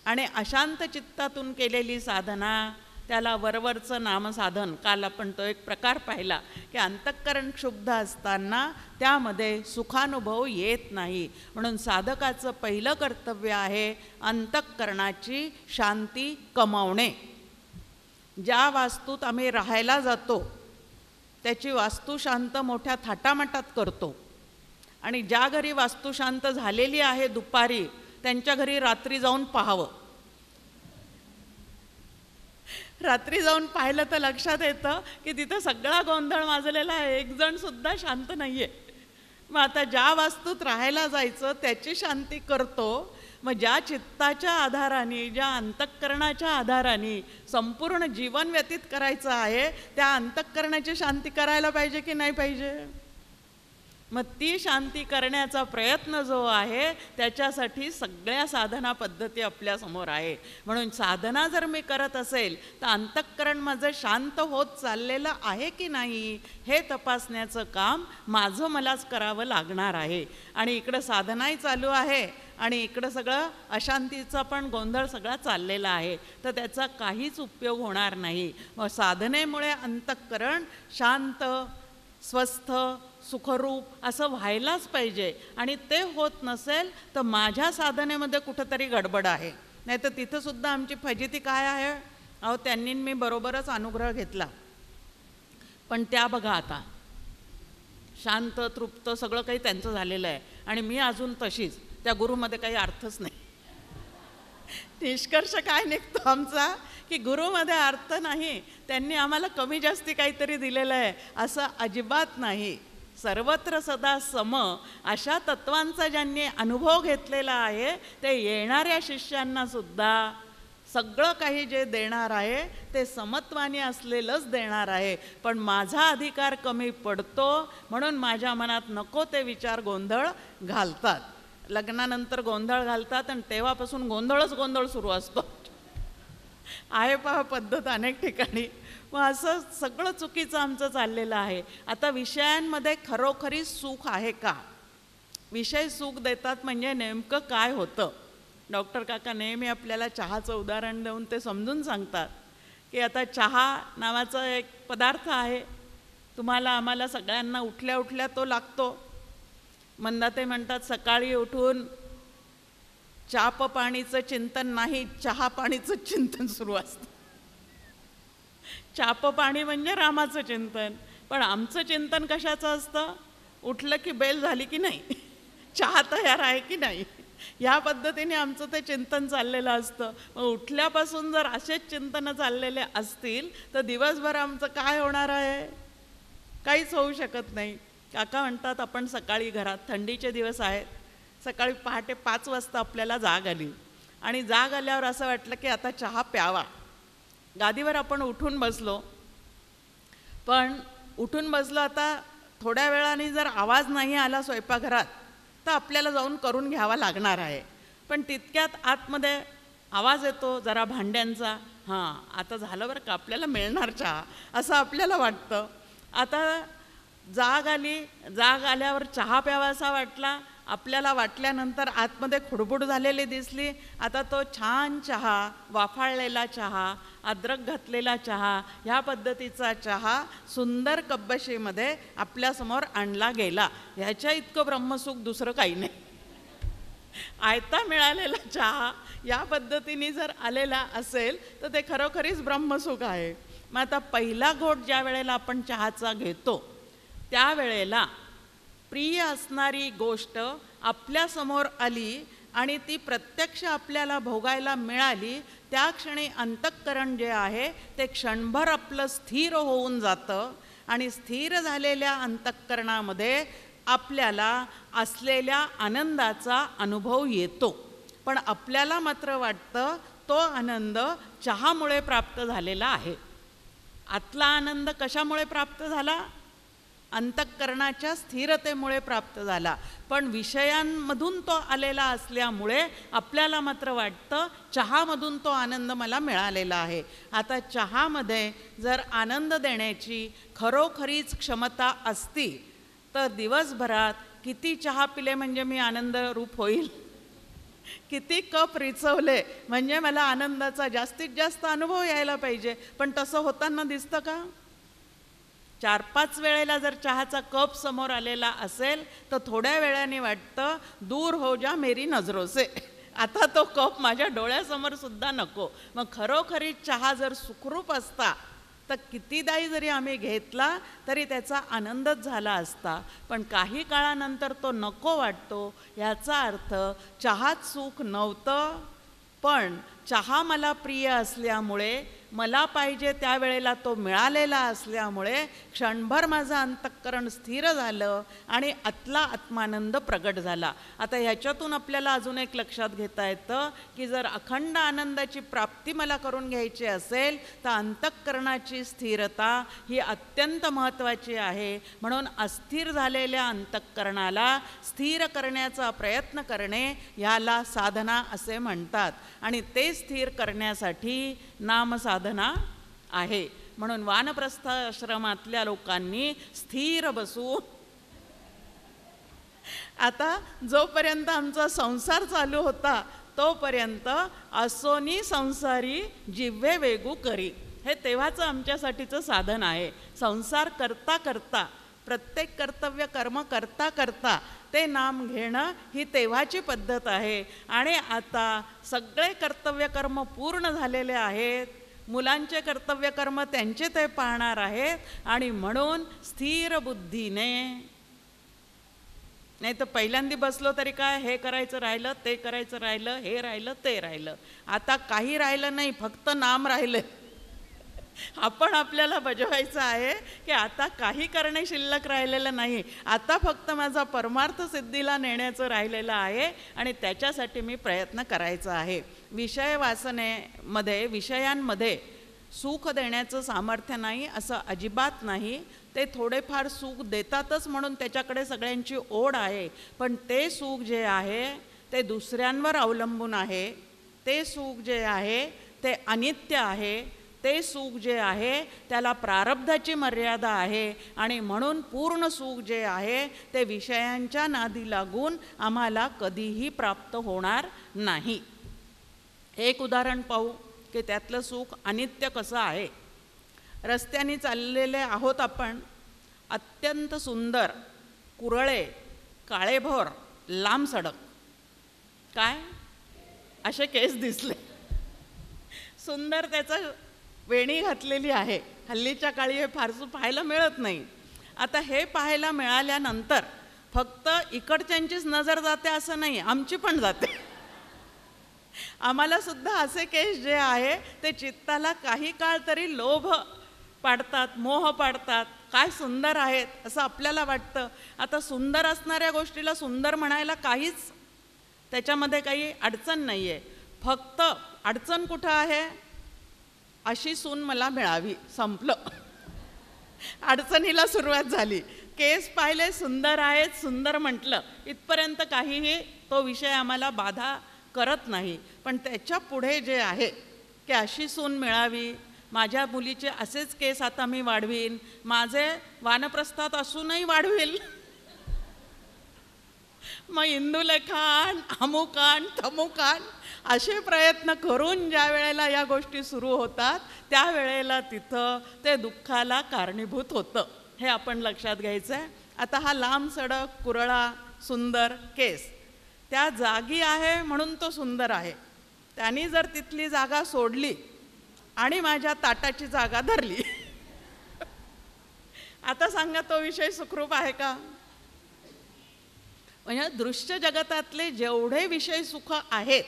आणि अशांत चित्तातून केलेली साधना त्याला वरवरचं नामसाधन. काल आपण तो एक प्रकार पाहिला की अंतःकरण क्षुब्ध असताना त्यामध्ये सुखानुभव येत नाही. म्हणून साधकाचं पहिलं कर्तव्य आहे अंतःकरणाची शांती कमावणे. ज्या वास्तूत आम्ही राहायला जातो त्याची वास्तू शांत मोठ्या थाटामाटात करतो, आणि ज्या घरी वास्तू शांत झालेली आहे दुपारी त्यांच्या घरी रात्री जाऊन पाहावं. रात्री जाऊन पाहिलं तर लक्षात येतं की तिथं सगळा गोंधळ माजलेला आहे, एक जण सुद्धा शांत नाही आहे. मग आता ज्या वास्तूत राहायला जायचं त्याची शांती करतो, मग ज्या चित्ताच्या आधाराने, ज्या अंतःकरणाच्या आधाराने संपूर्ण जीवन व्यतीत करायचं आहे त्या अंतःकरणाची शांती करायला पाहिजे की नाही पाहिजे. मग ती शांती करण्याचा प्रयत्न जो आहे त्याच्यासाठी सगळ्या साधना पद्धती आपल्यासमोर आहे. म्हणून साधना जर मी करत असेल तर अंतःकरण माझं शांत होत चाललेलं आहे की नाही हे तपासण्याचं काम माझं मलाच करावं लागणार आहे. आणि इकडं साधनाही चालू आहे आणि इकडं सगळं अशांतीचा पण गोंधळ सगळा चाललेला आहे, तर त्याचा काहीच उपयोग होणार नाही. मग साधनेमुळे अंतःकरण शांत, स्वस्थ, सुखरूप असं व्हायलाच पाहिजे. आणि ते होत नसेल तर माझ्या साधनेमध्ये कुठंतरी गडबड आहे. नाही तर तिथंसुद्धा आमची फजिती काय आहे, अहो त्यांनी मी बरोबरच अनुग्रह घेतला, पण त्या बघा आता शांत तृप्त सगळं काही त्यांचं झालेलं आहे आणि मी अजून तशीच, त्या गुरुमध्ये काही अर्थच नाही. निष्कर्ष काय निघतो आमचा की गुरुमध्ये अर्थ नाही, त्यांनी आम्हाला कमी जास्ती काहीतरी दिलेलं आहे असं अजिबात नाही. सर्वत्र सदा सम अशा तत्वांचा ज्यांनी अनुभव घेतलेला आहे ते येणाऱ्या शिष्यांना सुद्धा सगळं काही जे देणार आहे ते समत्वाने असलेलंच देणार आहे. पण माझा अधिकार कमी पडतो म्हणून माझ्या मनात नको ते विचार गोंधळ घालतात. लग्नानंतर गोंधळ घालतात आणि तेव्हापासून गोंधळ सुरू असतो. आहे पहा पद्धत अनेक ठिकाणी. मग असं सगळं चुकीचं आमचं चाललेलं आहे. आता विषयांमध्ये खरोखरी सुख आहे का? विषय सुख देतात म्हणजे नेमकं काय होतं? डॉक्टर काका नेहमी आपल्याला चहाचं उदाहरण देऊन ते समजून सांगतात की आता चहा नावाचा एक पदार्थ आहे, तुम्हाला आम्हाला सगळ्यांना उठल्या उठल्या तो लागतो. मंदाते म्हणतात सकाळी उठून चाप पाणीचं चिंतन नाही, चहा पाणीचं चिंतन सुरू असतं. चाप पाणी म्हणजे रामाचं चिंतन, पण आमचं चिंतन कशाचं असतं? उठलं की बेल झाली की नाही, चहा तयार आहे की नाही, ह्या पद्धतीने आमचं ते चिंतन चाललेलं असतं. मग उठल्यापासून जर असेच चिंतनं चाललेले असतील तर दिवसभर आमचं काय होणार आहे? काहीच होऊ शकत नाही. काका म्हणतात आपण सकाळी घरात, थंडीचे दिवस आहेत, सकाळी पहाटे 5 वाजता आपल्याला जाग आली आणि जाग आल्यावर असं वाटलं की आता चहा प्यावा. गादीवर आपण उठून बसलो, पण उठून बसलो आता थोड्या वेळाने जर आवाज नाही आला स्वयंपाकघरात तर आपल्याला जाऊन करून घ्यावा लागणार आहे. पण तितक्यात आतमध्ये आवाज येतो जरा भांड्यांचा, हां आता झालं बरं का, आपल्याला मिळणार चहा असं आपल्याला वाटतं. आता जाग आली, जाग आल्यावर चहा प्यावासा वाटला, आपल्याला वाटल्यानंतर आतमध्ये खुडबुड झालेली दिसली. आता तो छान चहा, वाफाळलेला चहा, अद्रक घातलेला चहा, ह्या पद्धतीचा चहा सुंदर कब्बशीमध्ये आपल्यासमोर आणला गेला. ह्याच्या इतकं ब्रह्मसुख दुसरं काही नाही. आयता मिळालेला चहा या पद्धतीने जर आलेला असेल तर ते खरोखरीच ब्रह्मसुख आहे. मग आता पहिला घोट ज्या वेळेला आपण चहाचा घेतो त्यावेळेला प्रिय असणारी गोष्ट आपल्यासमोर आली आणि ती प्रत्यक्ष आपल्याला भोगायला मिळाली, त्या क्षणी अंतःकरण जे आहे ते क्षणभर आपलं स्थिर होऊन जातं आणि स्थिर झालेल्या अंतःकरणामध्ये आपल्याला असलेल्या आनंदाचा अनुभव येतो. पण आपल्याला मात्र वाटतं तो आनंद चहामुळे प्राप्त झालेला आहे. आतला आनंद कशामुळे प्राप्त झाला? अंतःकरणाच्या स्थिरतेमुळे प्राप्त झाला. पण विषयांमधून तो आलेला असल्यामुळे आपल्याला मात्र वाटतं चहामधून तो आनंद मला मिळालेला आहे. आता चहामध्ये जर आनंद देण्याची खरोखरीच क्षमता असती तर दिवसभरात किती चहा पिले म्हणजे मी आनंद रूप होईल, किती कप रिचवले म्हणजे मला आनंदाचा जास्तीत जास्त अनुभव यायला पाहिजे. पण तसं होताना दिसतं का? 4-5 वेळेला जर चहाचा कप समोर आलेला असेल तर थोड्या वेळाने वाटतं दूर हो जा मेरी नजरों से, आता तो कप माझ्या डोळ्यासमोर सुद्धा नको. मग खरोखरी चहा जर सुखरूप असता तर कितीदाही जरी आम्ही घेतला तरी त्याचा आनंदच झाला असता. पण काही काळानंतर तो नको वाटतो. याचा अर्थ चहात सुख नव्हतं, पण चहा मला प्रिय असल्यामुळे, मला पाहिजे त्यावेळेला तो मिळालेला असल्यामुळे क्षणभर माझं अंतःकरण स्थिर झालं आणि आतला आत्मानंद प्रगट झाला. आता ह्याच्यातून आपल्याला अजून एक लक्षात घेता येतं की जर अखंड आनंदाची प्राप्ती मला करून घ्यायची असेल तर अंतःकरणाची स्थिरता ही अत्यंत महत्त्वाची आहे. म्हणून अस्थिर झालेल्या अंतःकरणाला स्थिर करण्याचा प्रयत्न करणे ह्याला साधना असे म्हणतात. आणि ते स्थिर करण्यासाठी नामसाधना आहे. म्हणून वानप्रस्थ आश्रमातल्या लोकांनी स्थिर बसून, आता जोपर्यंत आमचा संसार चालू होता तोपर्यंत असोनी संसारी जिव्हे वेगू करी, हे तेव्हाचं आमच्यासाठीचं साधन आहे. संसार करता करता, प्रत्येक कर्तव्य कर्म करता करता ते नाम घेणं ही तेव्हाची पद्धत आहे. आणि आता सगळे कर्तव्य कर्म पूर्ण झालेले आहेत, मुलांचे कर्तव्य कर्म त्यांचे ते पाहणार आहेत. आणि म्हणून स्थिर बुद्धीने, नाही तर पहिल्यांदा बसलो तरी काय, हे करायचं राहिलं, ते करायचं राहिलं, हे राहिलं, ते राहिलं. आता काही राहिलं नाही, फक्त नाम राहिलं. आपण आपल्याला बजवायचं आहे की आता काही करणे शिल्लक राहिलेलं नाही, आता फक्त माझा परमार्थ सिद्धीला नेण्याचं राहिलेलं आहे आणि त्याच्यासाठी मी प्रयत्न करायचा आहे. विषय वासनेमध्ये, विषयांमध्ये सुख देण्याचं सामर्थ्य नाही असं अजिबात नाही. ते थोडेफार सुख देतातच म्हणून त्याच्याकडे सगळ्यांची ओढ आहे. पण ते सुख जे आहे ते दुसऱ्यांवर अवलंबून आहे. ते सुख जे आहे ते अनित्य आहे. ते सुख जे आहे त्याला प्रारब्धाची मर्यादा आहे. आणि म्हणून पूर्ण सुख जे आहे ते विषयांच्या नादी लागून आम्हाला कधीही प्राप्त होणार नाही. एक उदाहरण पाहू की त्यातलं सुख अनित्य कसं आहे. रस्त्याने चाललेले आहोत आपण, अत्यंत सुंदर कुरळे, काळेभोर, लांब सडक, काय असे केस दिसले, सुंदर त्याचं वेणी घातलेली आहे. हल्लीच्या काळी हे फारसं पाहायला मिळत नाही. आता हे पाहायला मिळाल्यानंतर फक्त इकडच्यांचीच नजर जाते असं नाही, आमची पण जाते. आम्हाला सुद्धा असे केस जे आहे ते चित्ताला काही काळ तरी लोभ पाडतात, मोह पाडतात. काय सुंदर आहेत असं आपल्याला वाटतं. आता सुंदर असणाऱ्या गोष्टीला सुंदर म्हणायला काहीच त्याच्यामध्ये काही अडचण नाही आहे. फक्त अडचण कुठं आहे, अशी सून मला मिळावी, संपलं. अडचणीला सुरुवात झाली. केस पाहिले, सुंदर आहेत, सुंदर म्हटलं, इथपर्यंत काहीही तो विषय आम्हाला बाधा करत नाही. पण त्याच्या पुढे जे आहे की अशी सून मिळावी, माझ्या मुलीचे असेच केस आता मी वाढवीन, माझे वानप्रस्थात असूनही वाढवील, मग इंदुलेखान, अमुकान, थमुकान असे प्रयत्न करून ज्या वेळेला या गोष्टी सुरू होतात त्यावेळेला तिथं ते दुःखाला कारणीभूत होतं. हे आपण लक्षात घ्यायचं आहे. आता हा लांब सडक, कुरळा, सुंदर केस त्या जागी आहे म्हणून तो सुंदर आहे. त्यांनी जर तिथली जागा सोडली आणि माझ्या ताटाची जागा धरली, आता सांगा तो विषय सुखरूप आहे का? म्हणजे दृश्य जगतातले जेवढे विषय सुख आहेत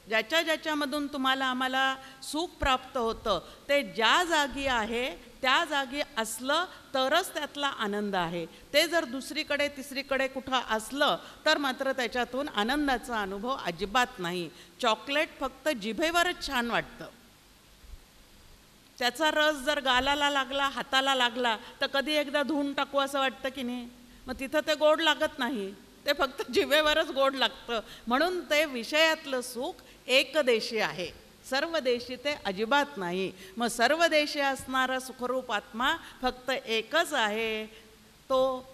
ज्याच्या ज्याच्यामधून तुम्हाला आम्हाला सुख प्राप्त होतं ते ज्या जागी आहे त्या जागी असलं तरच त्यातला आनंद आहे. ते जर दुसरीकडे तिसरीकडे कुठं असलं तर मात्र त्याच्यातून आनंदाचा अनुभव अजिबात नाही. चॉकलेट फक्त जिभेवरच छान वाटतं. त्याचा रस जर गालाला लागला, हाताला लागला तर कधी एकदा धुवून टाकू असं वाटतं की नाही. मग तिथं ते गोड लागत नाही, ते फक्त जिभेवरच गोड लागतं. म्हणून ते विषयातलं सुख एकदेशी आहे, सर्वदेशी ते अजिबात नाही. मग सर्वदेशी असणारा सुखरूप आत्मा फक्त एकच आहे, तो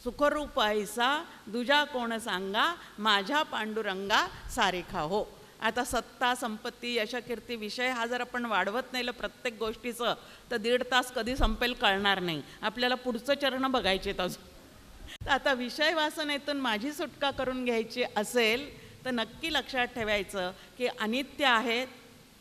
सुखरूप ऐसा दुजा कोण सांगा, माझ्या पांडुरंगा सारिखा हो. आता सत्ता, संपत्ती, यशकीर्ती, विषय हा जर आपण वाढवत नेलं प्रत्येक गोष्टीचं तर 1.5 तास कधी संपेल कळणार नाही. आपल्याला पुढचं चरण बघायचे अजून. तर आता विषय वासनेतून माझी सुटका करून घ्यायची असेल तर नक्की लक्षात ठेवायचं की अनित्य आहेत,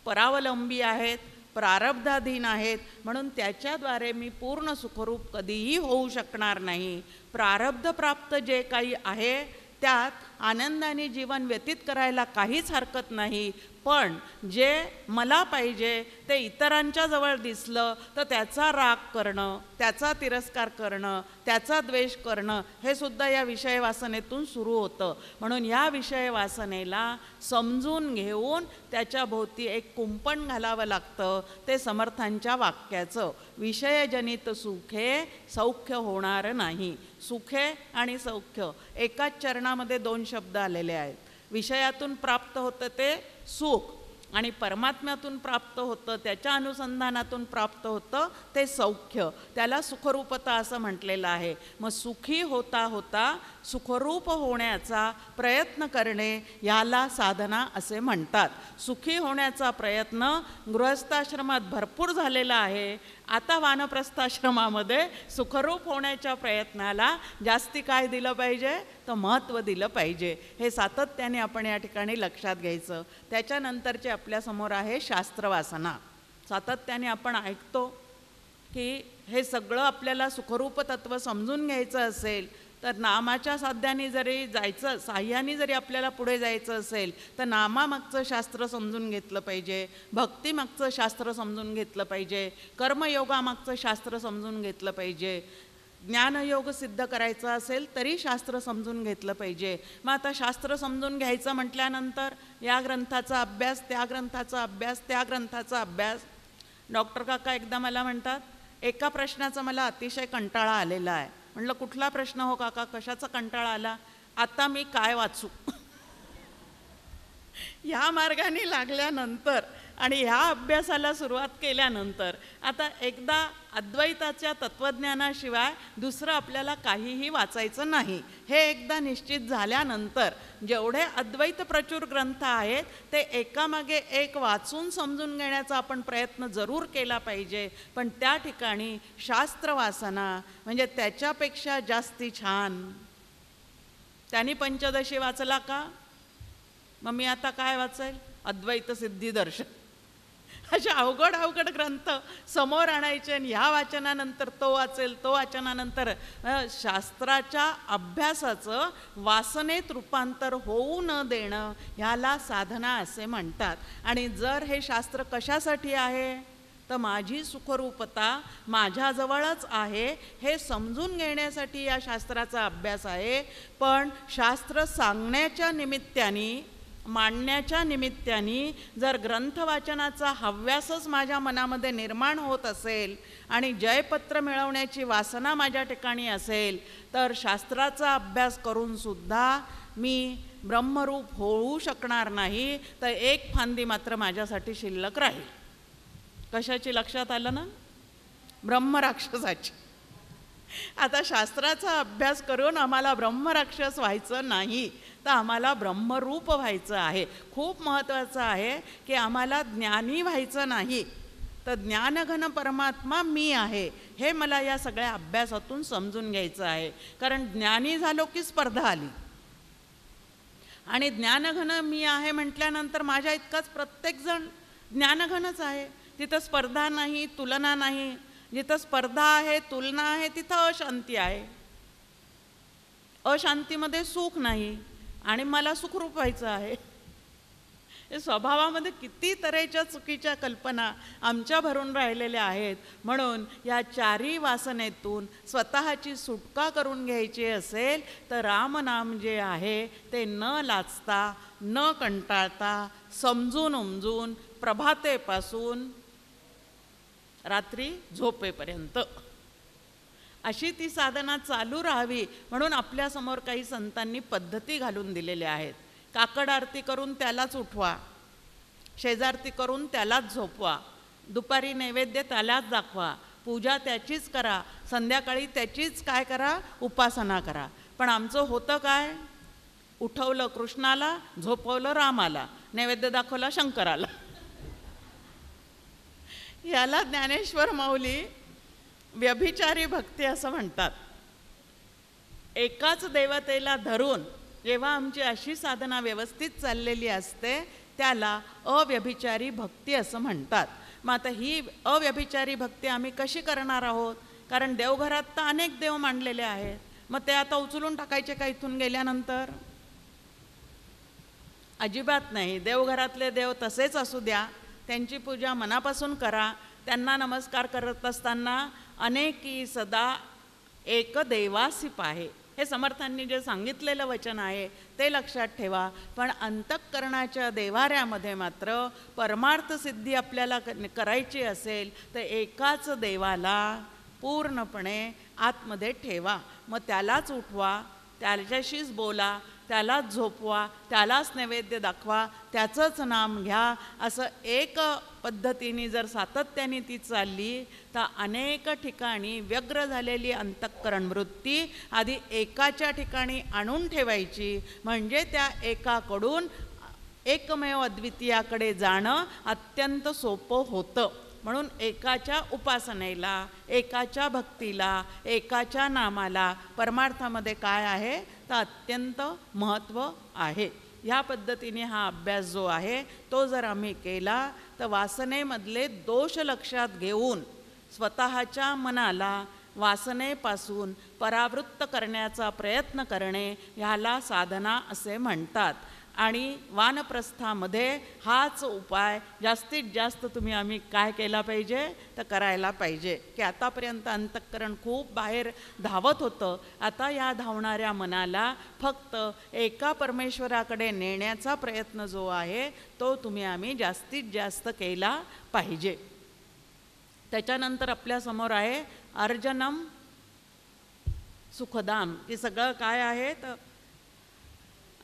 परावलंबी आहेत, प्रारब्धाधीन आहेत. म्हणून त्याच्याद्वारे मी पूर्ण सुखरूप कधीही होऊ शकणार नाही. प्रारब्धप्राप्त जे काही आहे त्यात आनंदाने जीवन व्यतीत करायला काहीच हरकत नाही. पण जे मला पाहिजे ते इतरांच्या जवळ दिसलं तर त्याचा राग करणं, त्याचा तिरस्कार करणं, त्याचा द्वेष करणं हे सुद्धा या विषय वासनेतून सुरू होतं. म्हणून या विषय वासनेला समजून घेऊन त्याच्याभोवती एक कुंपण घालावं लागतं. ते समर्थांच्या वाक्याचं, विषयजनित सुखे सौख्य होणार नाही. सुखे आणि सौख्य एकाच चरणामध्ये 2 शब्द आलेले आहेत. विषयातून प्राप्त होतं ते सुख आणि परमात्म्यातून प्राप्त होतं, त्याच्या अनुसंधानातून प्राप्त होतं ते सौख्य. त्याला सुखरूपता असं म्हटलेलं आहे. मग सुखी होता होता सुखरूप होण्याचा प्रयत्न करणे याला साधना असे म्हणतात. सुखी होण्याचा प्रयत्न गृहस्थाश्रमात भरपूर झालेला आहे. आता वानप्रस्थाश्रमामध्ये सुखरूप होण्याच्या प्रयत्नाला जास्ती काय दिलं पाहिजे तर महत्त्व दिलं पाहिजे. हे सातत्याने आपण या ठिकाणी लक्षात घ्यायचं. त्याच्यानंतरचे आपल्यासमोर आहे शास्त्रवासना. सातत्याने आपण ऐकतो की हे सगळं आपल्याला सुखरूप तत्व समजून घ्यायचं असेल तर नामाच्या साध्याने जरी जायचं, साह्याने जरी आपल्याला पुढे जायचं असेल तर नामामागचं शास्त्र समजून घेतलं पाहिजे, भक्तीमागचं शास्त्र समजून घेतलं पाहिजे, कर्मयोगामागचं शास्त्र समजून घेतलं पाहिजे, ज्ञानयोग सिद्ध करायचा असेल तरी शास्त्र समजून घेतलं पाहिजे. मग आता शास्त्र समजून घ्यायचं म्हटल्यानंतर या ग्रंथाचा अभ्यास, त्या ग्रंथाचा अभ्यास, त्या ग्रंथाचा अभ्यास. डॉक्टर काका एकदा मला म्हणतात, एका प्रश्नाचा मला अतिशय कंटाळा आलेला आहे. म्हटलं कुठला प्रश्न हो काका, कशाचा कंटाळा आला? आता मी काय वाचू? ह्या मार्गाने लागल्यानंतर आणि ह्या अभ्यासाला सुरुवात केल्यानंतर आता एकदा अद्वैताच्या तत्त्वज्ञानाशिवाय दुसरं आपल्याला काहीही वाचायचं नाही हे एकदा निश्चित झाल्यानंतर जेवढे अद्वैत प्रचूर ग्रंथ आहेत ते एकामागे एक वाचून समजून घेण्याचा आपण प्रयत्न जरूर केला पाहिजे. पण त्या ठिकाणी शास्त्रवासना म्हणजे त्याच्यापेक्षा जास्ती छान. त्यांनी पंचदशी वाचला का? मग मी आता काय वाचेल? अद्वैत सिद्धी दर्शन. असे अवघड अवघड ग्रंथ समोर आणायचे आणि ह्या वाचनानंतर तो वाचेल, तो वाचनानंतर. शास्त्राच्या अभ्यासाचं वासनेत रूपांतर होऊ न देणं ह्याला साधना असे म्हणतात. आणि जर हे शास्त्र कशासाठी आहे तर माझी सुखरूपता माझ्याजवळच आहे हे समजून घेण्यासाठी या शास्त्राचा अभ्यास आहे. पण शास्त्र सांगण्याच्या निमित्ताने, मांडण्याच्या निमित्ताने जर ग्रंथवाचनाचा हव्यासच माझ्या मनामध्ये निर्माण होत असेल आणि जयपत्र मिळवण्याची वासना माझ्या ठिकाणी असेल तर शास्त्राचा अभ्यास करूनसुद्धा मी ब्रह्मरूप होऊ शकणार नाही. तर एक फांदी मात्र माझ्यासाठी शिल्लक राहील. कशाची? लक्षात आलं ना? ब्रह्मराक्षसाची. आता शास्त्राचा अभ्यास करून आम्हाला ब्रह्मराक्षस व्हायचं नाही तर आम्हाला ब्रह्मरूप व्हायचं आहे. खूप महत्त्वाचं आहे की आम्हाला ज्ञानी व्हायचं नाही तर ज्ञानघन परमात्मा मी आहे हे मला या सगळ्या अभ्यासातून समजून घ्यायचं आहे. कारण ज्ञानी झालो की स्पर्धा आली आणि ज्ञानघन मी आहे म्हटल्यानंतर माझ्या इतकाच प्रत्येकजण ज्ञानघनच आहे. तिथं स्पर्धा नाही, तुलना नाही. जिथं स्पर्धा आहे, तुलना आहे, तिथं अशांती आहे. अशांतीमध्ये सुख नाही आणि मला सुखरूप व्हायचं आहे. हे स्वभावामध्ये किती तऱ्हेच्या चुकीच्या कल्पना आमच्या भरून राहिलेल्या आहेत. म्हणून या चारी वासनेतून स्वतःची सुटका करून घ्यायची असेल तर रामनाम जे आहे ते न लाजता, न कंटाळता, समजून उमजून प्रभातेपासून रात्री झोपेपर्यंत अशी ती साधना चालू राहावी. म्हणून आपल्यासमोर काही संतांनी पद्धती घालून दिलेल्या आहेत. काकड आरती करून त्यालाच उठवा, शेजारती करून त्यालाच झोपवा, दुपारी नैवेद्य त्यालाच दाखवा, पूजा त्याचीच करा, संध्याकाळी त्याचीच काय करा, उपासना करा. पण आमचं होतं काय? उठवलं कृष्णाला, झोपवलं रामाला, नैवेद्य दाखवला शंकराला. याला ज्ञानेश्वर माऊली व्यभिचारी भक्ती असं म्हणतात. एकाच देवतेला धरून जेव्हा आमची अशी साधना व्यवस्थित चाललेली असते त्याला अव्यभिचारी भक्ती असं म्हणतात. मग आता ही अव्यभिचारी भक्ती आम्ही कशी करणार आहोत? कारण देवघरात तर अनेक देव मांडलेले आहेत. मग ते आता उचलून टाकायचे का इथून गेल्यानंतर? अजिबात नाही. देवघरातले देव तसेच असू द्या, त्यांची पूजा मनापासून करा. त्यांना नमस्कार करत असताना अनेकी सदा एक देवासी पाहे, हे समर्थांनी जे सांगितलेलं वचन आहे ते लक्षात ठेवा. पण अंतःकरणाच्या देवाऱ्यामध्ये मात्र परमार्थ सिद्धी आपल्याला करायची असेल तर एकाच देवाला पूर्णपणे आतमध्ये ठेवा. मग त्यालाच उठवा, त्याच्याशीच बोला, त्यालाच झोपवा, त्यालाच नैवेद्य दाखवा, त्याचंच नाम घ्या. असं एक पद्धतीने जर सातत्याने ती चालली तर अनेक ठिकाणी व्यग्र झालेली अंतःकरण वृत्ती आधी एकाच्या ठिकाणी आणून ठेवायची. म्हणजे त्या एकाकडून एकमेव अद्वितीयाकडे जाणं अत्यंत सोपं होतं. म्हणून एकाच्या उपासनेला, एकाच्या भक्तीला, एकाच्या नामाला परमार्थामध्ये काय आहे तर अत्यंत महत्त्व आहे. ह्या पद्धतीने हा अभ्यास जो आहे तो जर आम्ही केला तर वासनेमधले दोष लक्षात घेऊन स्वतःच्या मनाला वासनेपासून परावृत्त करण्याचा प्रयत्न करणे ह्याला साधना असे म्हणतात. आणि वानप्रस्थामध्ये हाच उपाय जास्तीत जास्त आम्ही काय केला पाहिजे तर करायला पाहिजे. की आतापर्यंत अंतःकरण खूप बाहेर धावत होतं. आता या धावणाऱ्या मनाला फक्त एका परमेश्वराकडे नेण्याचा प्रयत्न जो आहे तो आम्ही जास्तीत जास्त केला पाहिजे. त्याच्यानंतर आपल्यासमोर आहे अर्जनम सुखदाम. की सगळं काय आहे तर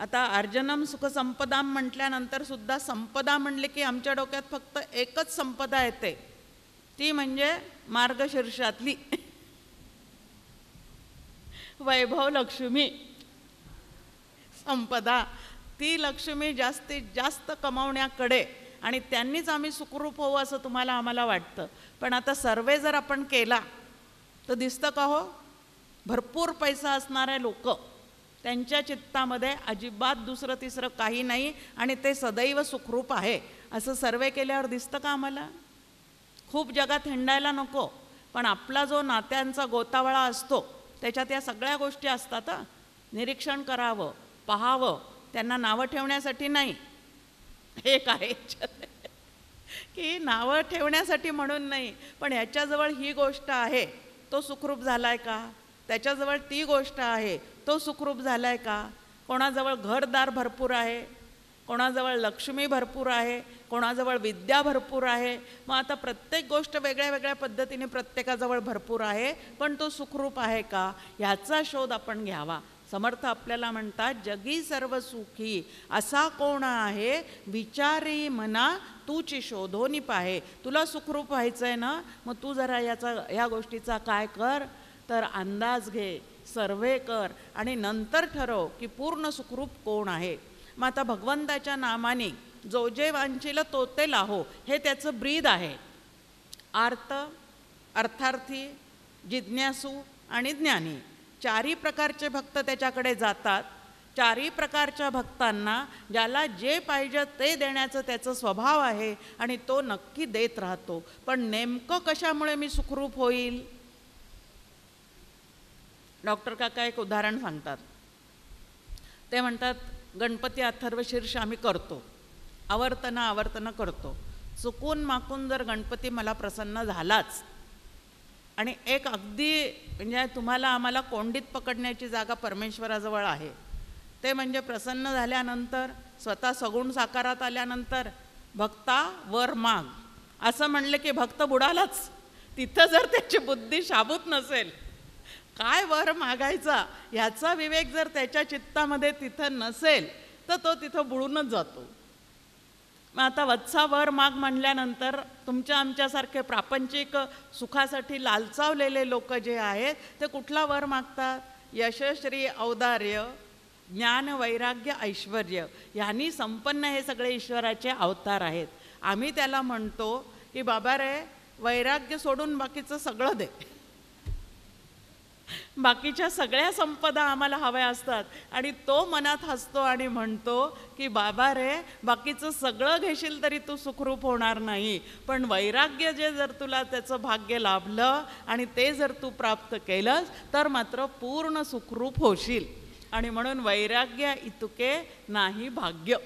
आता अर्जनम सुख संपदाम म्हटल्यानंतर सुद्धा संपदा म्हणले की आमच्या डोक्यात फक्त एकच संपदा येते, ती म्हणजे मार्गशीर्षातली वैभव लक्ष्मी संपदा. ती लक्ष्मी जास्तीत जास्त कमावण्याकडे आणि त्यांनीच आम्ही सुखरूप होऊ असं आम्हाला वाटतं. पण आता सर्वे जर आपण केला तर दिसतं का हो, भरपूर पैसा असणारे लोक त्यांच्या चित्तामध्ये अजिबात दुसरं तिसरं काही नाही आणि ते सदैव सुखरूप आहे असं सर्वे केल्यावर दिसतं का आम्हाला? खूप जगात हिंडायला नको, पण आपला जो नात्यांचा गोतावळा असतो त्याच्यात या सगळ्या गोष्टी असतात. निरीक्षण करावं, पाहावं, त्यांना नावं ठेवण्यासाठी नाही. हे काय की नावं ठेवण्यासाठी म्हणून नाही, पण ह्याच्याजवळ ही गोष्ट आहे तो सुखरूप झालाय का, त्याच्याजवळ ती गोष्ट आहे तो सुखरूप झालाय का, कोणाजवळ घरदार भरपूर आहे, कोणाजवळ लक्ष्मी भरपूर आहे, कोणाजवळ विद्या भरपूर आहे. मग आता प्रत्येक गोष्ट वेगळ्या वेगळ्या पद्धतीने प्रत्येकाजवळ भरपूर आहे, पण तो सुखरूप आहे का ह्याचा शोध आपण घ्यावा. समर्थ आपल्याला म्हणतात जगी सर्व सुखी असा कोण आहे, विचारी मना तूची शोधोनी पाहे. तुला सुखरूप व्हायचं आहे ना, मग तू जरा ह्या गोष्टीचा काय कर तर अंदाज घे, सर्वे कर आणि नंतर ठरव की पूर्ण सुखरूप कोण आहे. मग आता भगवंताच्या नामाने जो जे वांछिल तो ते लाहो हे त्याचं ब्रीद आहे. आर्त, अर्थार्थी, जिज्ञासू आणि ज्ञानी चारी प्रकारचे भक्त त्याच्याकडे जातात. चारी प्रकारच्या भक्तांना ज्याला जे पाहिजे ते देण्याचं त्याचं स्वभाव आहे आणि तो नक्की देत राहतो. पण नेमकं कशामुळे मी सुखरूप होईल? डॉक्टर काका एक उदाहरण सांगतात. ते म्हणतात गणपती अथर्वशीर्ष आम्ही करतो आवर्तनं करतो. चुकून माकून जर गणपती मला प्रसन्न झालाच आणि एक अगदी म्हणजे तुम्हाला आम्हाला कोंडीत पकडण्याची जागा परमेश्वराजवळ आहे, ते म्हणजे प्रसन्न झाल्यानंतर स्वतः सगुण साकारात आल्यानंतर भक्ता वर माग असं म्हणलं की भक्त बुडालाच. तिथं जर त्याची बुद्धी शाबूत नसेल, काय वर मागायचा ह्याचा विवेक जर त्याच्या चित्तामध्ये तिथं नसेल तर तो तिथं बुडूनच जातो. मग आता वत्सा वर माग म्हणल्यानंतर तुमच्या आमच्यासारखे प्रापंचिक सुखासाठी लालचावलेले लोक जे आहेत ते कुठला वर मागतात? यशश्री औदार्य ज्ञान वैराग्य ऐश्वर्य ह्यांनी संपन्न हे सगळे ईश्वराचे अवतार आहेत. आम्ही त्याला म्हणतो की बाबा रे वैराग्य सोडून बाकीचं सगळं दे. बाकीच्या सगळ्या संपदा आम्हाला हव्या असतात आणि तो मनात हसतो आणि म्हणतो की बाबा रे बाकीचं सगळं घेशील तरी तू सुखरूप होणार नाही, पण वैराग्य जे जर तुला त्याचं भाग्य लाभलं आणि ते जर तू प्राप्त केलंस तर मात्र पूर्ण सुखरूप होशील. आणि म्हणून वैराग्य इतुके नाही भाग्य.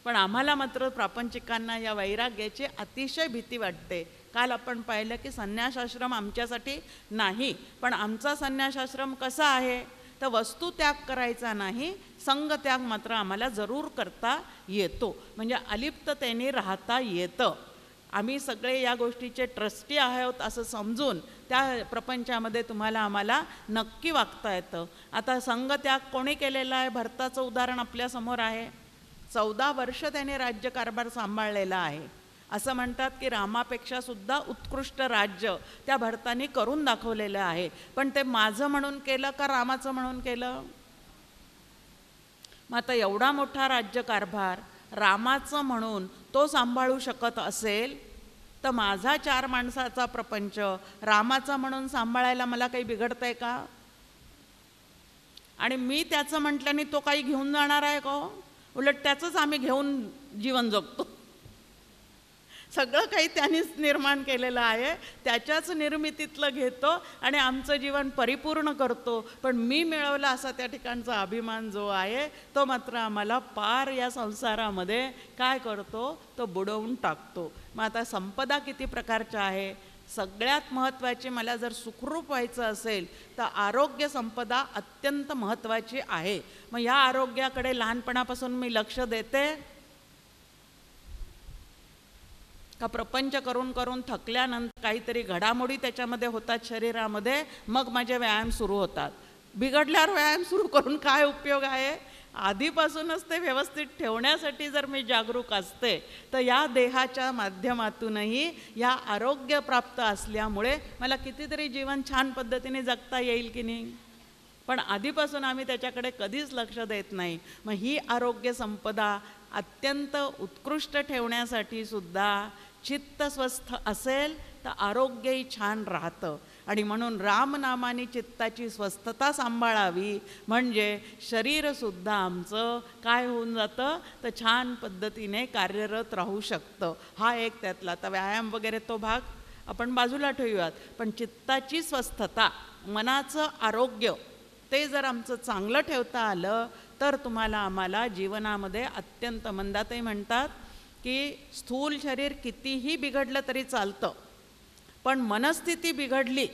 पण आम्हाला मात्र प्रापंचिकांना या वैराग्याची अतिशय भीती वाटते. काल आपण पाहिलं की संन्यासाश्रम आमच्यासाठी नाही, पण आमचा संन्यासाश्रम कसा आहे तर वस्तू त्याग करायचा नाही, संग त्याग मात्र आम्हाला जरूर करता येतो, म्हणजे अलिप्ततेने राहता येतं. आम्ही सगळे या गोष्टीचे ट्रस्टी आहोत असं समजून त्या प्रपंचामध्ये तुम्हाला आम्हाला नक्की वागता येतं. आता संग त्याग कोणी केलेला आहे? भरताचं उदाहरण आपल्यासमोर आहे. 14 वर्ष त्याने राज्यकारभार सांभाळलेला आहे. असं म्हणतात की रामापेक्षा सुद्धा उत्कृष्ट राज्य त्या भरताने करून दाखवलेलं आहे. पण ते माझं म्हणून केलं का रामाचं म्हणून केलं? मग आता एवढा मोठा राज्यकारभार रामाचं म्हणून तो सांभाळू शकत असेल तर माझा 4 माणसाचा प्रपंच रामाचा म्हणून सांभाळायला मला काही बिघडतंय का? आणि मी त्याचं म्हटल्याने तो काही घेऊन जाणार आहे का? उलट त्याचंच आम्ही घेऊन जीवन जगतो. सगळं काही त्यांनीच निर्माण केलेलं आहे, त्याच्याच निर्मितीतलं घेतो आणि आमचं जीवन परिपूर्ण करतो. पण मी मिळवला असा त्या ठिकाणचा अभिमान जो आहे तो मात्र आम्हाला पार या संसारामध्ये काय करतो तो बुडवून टाकतो. मग आता संपदा किती प्रकारच्या आहे? सगळ्यात महत्त्वाची, मला जर सुखरूप व्हायचं असेल तर आरोग्य संपदा अत्यंत महत्त्वाची आहे. मग ह्या आरोग्याकडे लहानपणापासून मी लक्ष देते का प्रपंच करून करून थकल्यानंतर काहीतरी घडामोडी त्याच्यामध्ये होतात शरीरामध्ये, मग माझे व्यायाम सुरू होतात. बिघडल्यावर व्यायाम सुरू करून काय उपयोग आहे? आधीपासूनच ते व्यवस्थित ठेवण्यासाठी जर मी जागरूक असते तर या देहाच्या माध्यमातूनही या आरोग्य प्राप्त असल्यामुळे मला कितीतरी जीवन छान पद्धतीने जगता येईल की नाही. पण आधीपासून आम्ही त्याच्याकडे कधीच लक्ष देत नाही. मग ही आरोग्य संपदा अत्यंत उत्कृष्ट ठेवण्यासाठी सुद्धा चित्त स्वस्थ असेल तर आरोग्यही छान राहतं. आणि म्हणून रामनामाने चित्ताची स्वस्थता सांभाळावी, म्हणजे शरीरसुद्धा आमचं काय होऊन जातं तर छान पद्धतीने कार्यरत राहू शकतं. हा एक त्यातला. आता व्यायाम वगैरे तो भाग आपण बाजूला ठेवूयात, पण चित्ताची स्वस्थता, मनाचं आरोग्य ते जर आमचं चांगलं ठेवता आलं तर तुम्हाला आम्हाला जीवनामध्ये अत्यंत, मंदाताई म्हणतात की स्थूल शरीर कितीही बिघडलं तरी चालतं, पण मनस्थिती बिघडली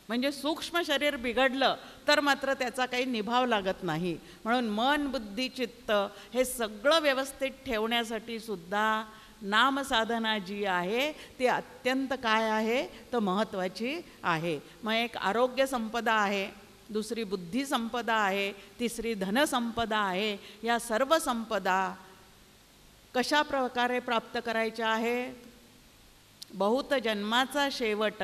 म्हणजे सूक्ष्म शरीर बिघडलं तर मात्र त्याचा काही निभाव लागत नाही. म्हणून मन बुद्धी चित्त हे सगळं व्यवस्थित ठेवण्यासाठी सुद्धा नामसाधना जी आहे ती अत्यंत काय आहे तर महत्त्वाची आहे. मग एक आरोग्य संपदा आहे, दुसरी बुद्धी संपदा आहे, तिसरी धनसंपदा आहे. या सर्व संपदा कशा प्रकारे प्राप्त करायच्या आहे? बहुत जन्माचा शेवट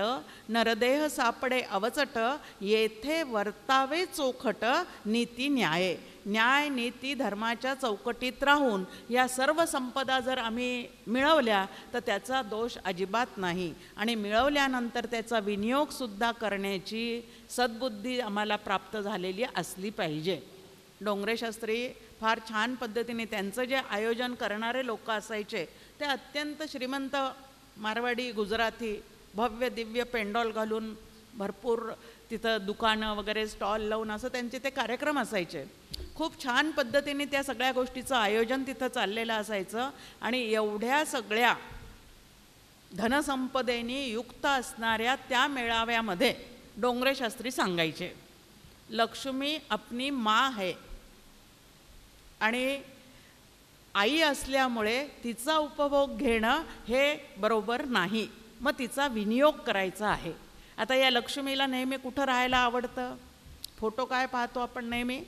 नरदेह सापडे अवचट, येथे वर्तावे चोखट नीती न्याय. न्याय नीती धर्माच्या चौकटीत राहून या सर्व संपदा जर आम्ही मिळवल्या तर त्याचा दोष अजिबात नाही. आणि मिळवल्यानंतर त्याचा विनियोगसुद्धा करण्याची सद्बुद्धी आम्हाला प्राप्त झालेली असली पाहिजे. डोंगरे शास्त्री फार छान पद्धतीने त्यांचं जे आयोजन करणारे लोक असायचे ते अत्यंत श्रीमंत मारवाडी गुजराती, भव्य दिव्य पेंडॉल घालून भरपूर तिथं दुकानं वगैरे स्टॉल लावून असं त्यांचे ते कार्यक्रम असायचे. खूप छान पद्धतीने त्या सगळ्या गोष्टीचं आयोजन तिथं चाललेलं असायचं आणि एवढ्या सगळ्या धनसंपदेने युक्त असणाऱ्या त्या मेळाव्यामध्ये डोंगरे शास्त्री सांगायचे, लक्ष्मी अपनी माँ है आणि आई असल्यामुळे तिचा उपभोग घेणं हे बरोबर नाही, मग तिचा विनियोग करायचा आहे. आता या लक्ष्मीला नेहमी कुठं राहायला आवडतं? फोटो काय पाहतो आपण नेहमी?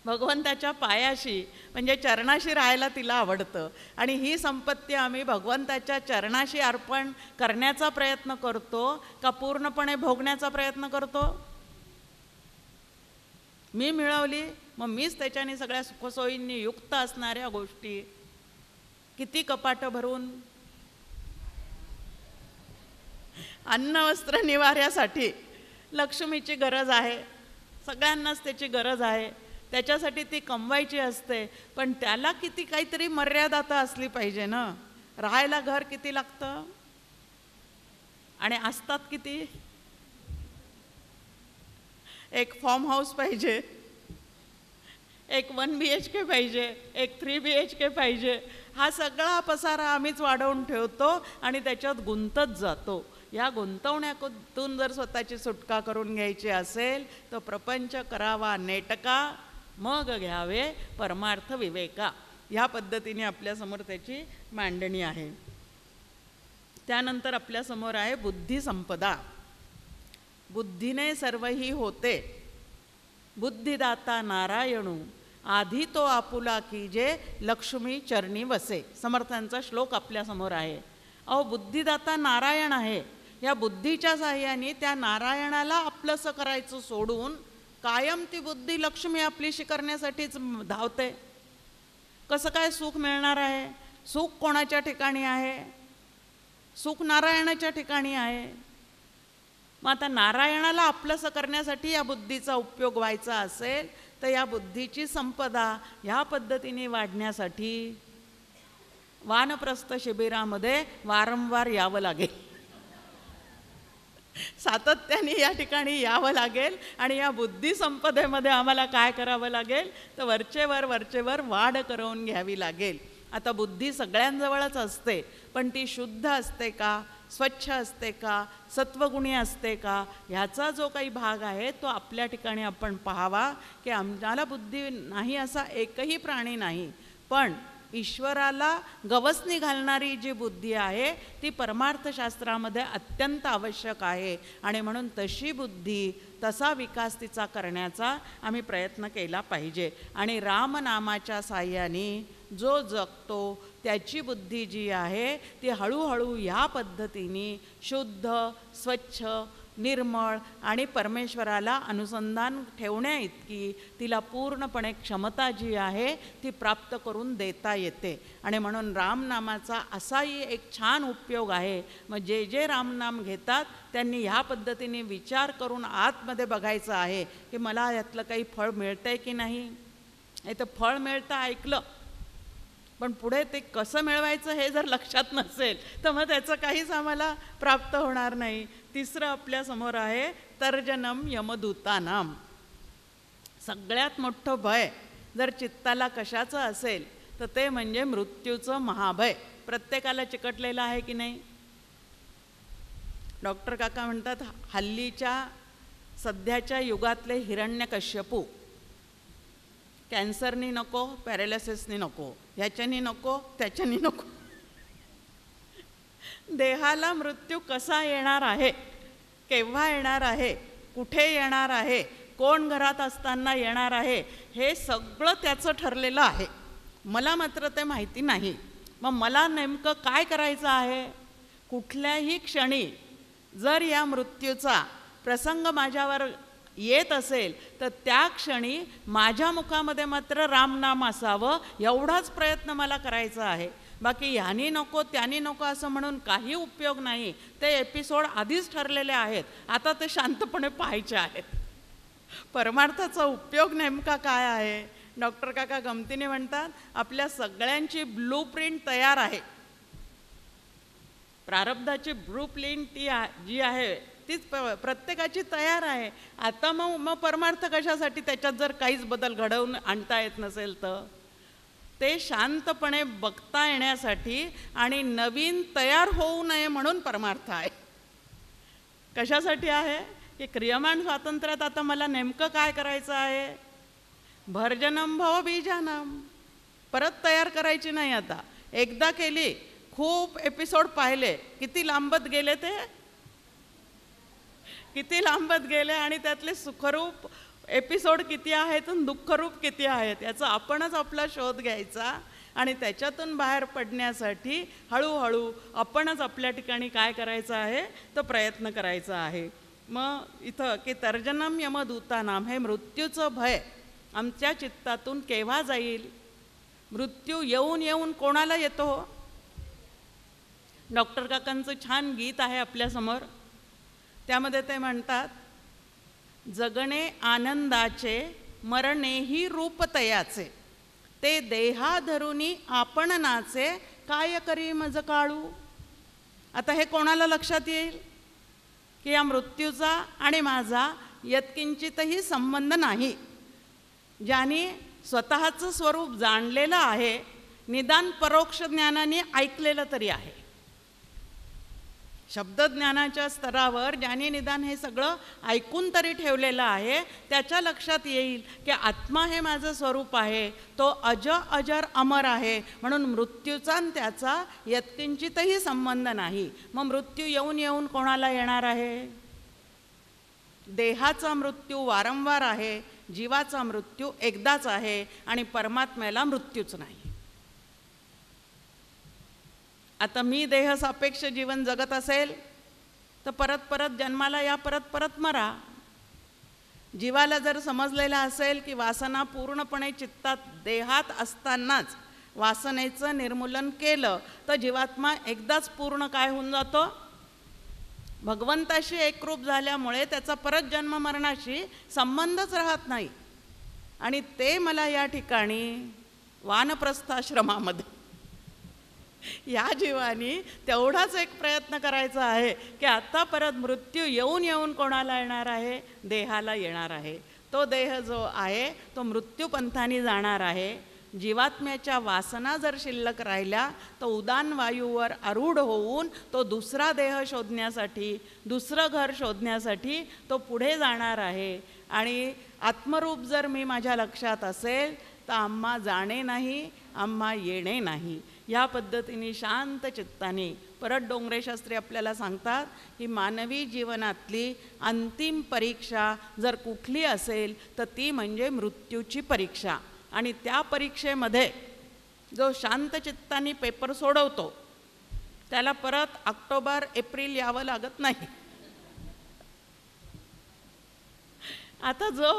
भगवंताच्या पायाशी म्हणजे चरणाशी राहायला तिला आवडतं. आणि ही संपत्ती आम्ही भगवंताच्या चरणाशी अर्पण करण्याचा प्रयत्न करतो का पूर्णपणे भोगण्याचा प्रयत्न करतो? मी मिळवली मग मीच त्याच्याने सगळ्या सुखसोयींनी युक्त असणाऱ्या गोष्टी किती कपाटं भरून अन्न वस्त्र निवाऱ्यासाठी लक्ष्मीची गरज आहे, सगळ्यांनाच त्याची गरज आहे, त्याच्यासाठी ती कमवायची असते. पण त्याला किती काहीतरी मर्यादा तर असली पाहिजे ना. राहायला घर किती लागतं आणि असतात किती? एक फार्म हाऊस पाहिजे, एक 1 BHK पाहिजे, एक 3 BHK पाहिजे. हा सगळा पसारा आम्हीच वाढवून ठेवतो आणि त्याच्यात गुंतत जातो. या गुंतवण्यातून जर स्वतःची सुटका करून घ्यायची असेल तर प्रपंच करावा नेटका, मग घ्यावे परमार्थ विवेका. ह्या पद्धतीने आपल्यासमोर त्याची मांडणी आहे. त्यानंतर आपल्यासमोर आहे बुद्धिसंपदा. बुद्धीने सर्वही होते, बुद्धिदाता नारायणू, आधी तो आपुला कीजे, लक्ष्मी चरणी वसे. समर्थांचा श्लोक आपल्यासमोर आहे. अहो, बुद्धिदाता नारायण आहे. या बुद्धीच्या साह्याने त्या नारायणाला आपलंसं करायचं सोडून कायम ती बुद्धी लक्ष्मी आपलीशी करण्यासाठीच धावते. कसं काय सुख मिळणार आहे? सुख कोणाच्या ठिकाणी आहे? सुख नारायणाच्या ठिकाणी आहे. मग आता नारायणाला आपलंसं करण्यासाठी या बुद्धीचा उपयोग व्हायचा असेल तर या बुद्धीची संपदा ह्या पद्धतीने वाढण्यासाठी वानप्रस्थ शिबिरामध्ये वारंवार यावं लागेल, सातत्याने या ठिकाणी यावं लागेल. आणि या बुद्धिसंपदेमध्ये आम्हाला काय करावं लागेल तर वरचेवर वाढ करून घ्यावी लागेल. आता बुद्धी सगळ्यांजवळच असते, पण ती शुद्ध असते का, स्वच्छ असते का, सत्वगुणी असते का, ह्याचा जो काही भाग आहे तो आपल्या ठिकाणी आपण पाहावा. की आम्हाला बुद्धी नाही असा एकही प्राणी नाही, पण ईश्वराला गवसणी घालणारी जी बुद्धी आहे ती परमार्थशास्त्रामध्ये अत्यंत आवश्यक आहे. आणि म्हणून तशी बुद्धी, तसा विकास तिचा करण्याचा आम्ही प्रयत्न केला पाहिजे. आणि रामनामाच्या साह्याने जो जगतो त्याची बुद्धी जी आहे ती हळूहळू ह्या पद्धतीने शुद्ध, स्वच्छ, निर्मळ आणि परमेश्वराला अनुसंधान ठेवण्या इतकी तिला पूर्णपणे क्षमता जी आहे ती प्राप्त करून देता येते. आणि म्हणून रामनामाचा असाही एक छान उपयोग आहे. मग जे जे रामनाम घेतात त्यांनी ह्या पद्धतीने विचार करून आतमध्ये बघायचं आहे की मला यातलं काही फळ मिळतंय की नाही. हे तर फळ मिळतं ऐकलं, पण पुढे ते कसं मिळवायचं हे जर लक्षात नसेल तर मग त्याचं काहीच आम्हाला प्राप्त होणार नाही. तिसरं आपल्यासमोर आहे तर्जनम यमदूतानाम. सगळ्यात मोठं भय जर चित्ताला कशाचं असेल तर ते म्हणजे मृत्यूचं महाभय. प्रत्येकाला चिकटलेलं आहे की नाही? डॉक्टर काका म्हणतात हल्लीच्या सध्याच्या युगातले हिरण्यकश्यपू कॅन्सरनी नको, पॅरालिसिसनी नको, ह्याच्यानी नको, त्याच्यानी नको. देहाला मृत्यू कसा येणार आहे, केव्हा येणार आहे, कुठे येणार आहे, कोण घरात असताना येणार आहे, हे सगळं त्याचं ठरलेलं आहे. मला मात्र ते माहिती नाही. मग मला नेमकं काय करायचं आहे? कुठल्याही क्षणी जर या मृत्यूचा प्रसंग माझ्यावर येत असेल तर त्या क्षणी माझ्या मुखामध्ये मात्र रामनाम असावं एवढाच प्रयत्न मला करायचा आहे. बाकी ह्यानी नको त्यानी नको असं म्हणून काही उपयोग नाही. ते एपिसोड आधीच ठरलेले आहेत, आता ते शांतपणे पाहायचे आहेत. परमार्थाचा उपयोग नेमका काय आहे? डॉक्टर काका गमतीने म्हणतात आपल्या सगळ्यांची ब्लूप्रिंट तयार आहे. प्रारब्धाची ब्लूप्रिंट ती जी आहे तीच प्रत्येकाची तयार आहे. आता मग मग परमार्थ कशासाठी, त्याच्यात जर काहीच बदल घडवून आणता येत नसेल तर ते शांतपणे बघता येण्यासाठी आणि नवीन तयार होऊ नये म्हणून परमार्थ आहे. कशासाठी आहे की क्रियमाण स्वातंत्र्यात आता मला नेमकं काय करायचं आहे, भर्जनम भव बीजानम, परत तयार करायची नाही. आता एकदा केली, खूप एपिसोड पाहिले, किती लांबत गेले ते, किती लांबत गेले आणि त्यातले सुखरूप एपिसोड किती आहेत आणि दुःखरूप किती आहेत याचा आपणच आपला शोध घ्यायचा आणि त्याच्यातून बाहेर पडण्यासाठी हळूहळू आपणच आपल्या ठिकाणी काय करायचं आहे तर प्रयत्न करायचा आहे. मग इथं की तर्जनम यमदूतानाम, हे मृत्यूचं भय आमच्या चित्तातून केव्हा जाईल. मृत्यू येऊन येऊन कोणाला येतो. डॉक्टर काकांचं छान गीत आहे आपल्यासमोर, त्यामध्ये ते म्हणतात, जगणे आनंदाचे मरणेही रूप तयाचे, ते देहा धरुनी आपण नाचे, काय करी मज काळू. आता हे कोणाला लक्षात येईल की या मृत्यूचा आणि माझा यत्किंचितही संबंध नाही. ज्याने स्वतःचं स्वरूप जाणलेलं आहे, निदान परोक्ष ज्ञानाने ऐकलेलं तरी आहे. शब्दज्ञानाच्या स्तरावर ज्याने निदान हे सगळं ऐकून तरी ठेवलेलं आहे, त्याच्या लक्षात येईल की आत्मा हे माझं स्वरूप आहे, तो अजर अमर आहे, म्हणून मृत्यूचा आणि त्याचा यत्किंचितही संबंध नाही. मग मृत्यू येऊन येऊन कोणाला येणार आहे. देहाचा मृत्यू वारंवार आहे, जीवाचा मृत्यू एकदाच आहे आणि परमात्म्याला मृत्यूच नाही. आता मी देह सापेक्ष जीवन जगत असेल तर परत परत जन्माला या, परत परत मरा. जीवाला जर समजलेलं असेल की वासना पूर्णपणे चित्तात देहात असतानाच वासनेचं निर्मूलन केलं तर जीवात्मा एकदाच पूर्ण काय होऊन जातो, भगवंताशी एकरूप झाल्यामुळे त्याचा परत जन्म मरणाशी संबंधच राहत नाही. आणि ते मला या ठिकाणी वानप्रस्थाश्रमामध्ये या जीवानी तेवढाच एक प्रयत्न करायचा आहे की आता परत मृत्यू येऊन येऊन कोणाला येणार आहे, देहाला येणार आहे. तो देह जो आहे तो मृत्यूपंथाने जाणार आहे. जीवात्म्याच्या वासना जर शिल्लक राहिल्या तर उदान वायूवर आरूढ होऊन तो दुसरा देह शोधण्यासाठी, दुसरं घर शोधण्यासाठी तो पुढे जाणार आहे. आणि आत्मरूप जर मी माझ्या लक्षात असेल तर आम्हा जाणे नाही, आम्हा येणे नाही. या पद्धतीने शांत चित्ताने परत डोंगरे शास्त्री आपल्याला सांगतात की मानवी जीवनातली अंतिम परीक्षा जर कुठली असेल तर ती म्हणजे मृत्यूची परीक्षा. आणि त्या परीक्षेमध्ये जो शांत चित्ताने पेपर सोडवतो त्याला परत ऑक्टोबर एप्रिल यावं लागत नाही. आता जो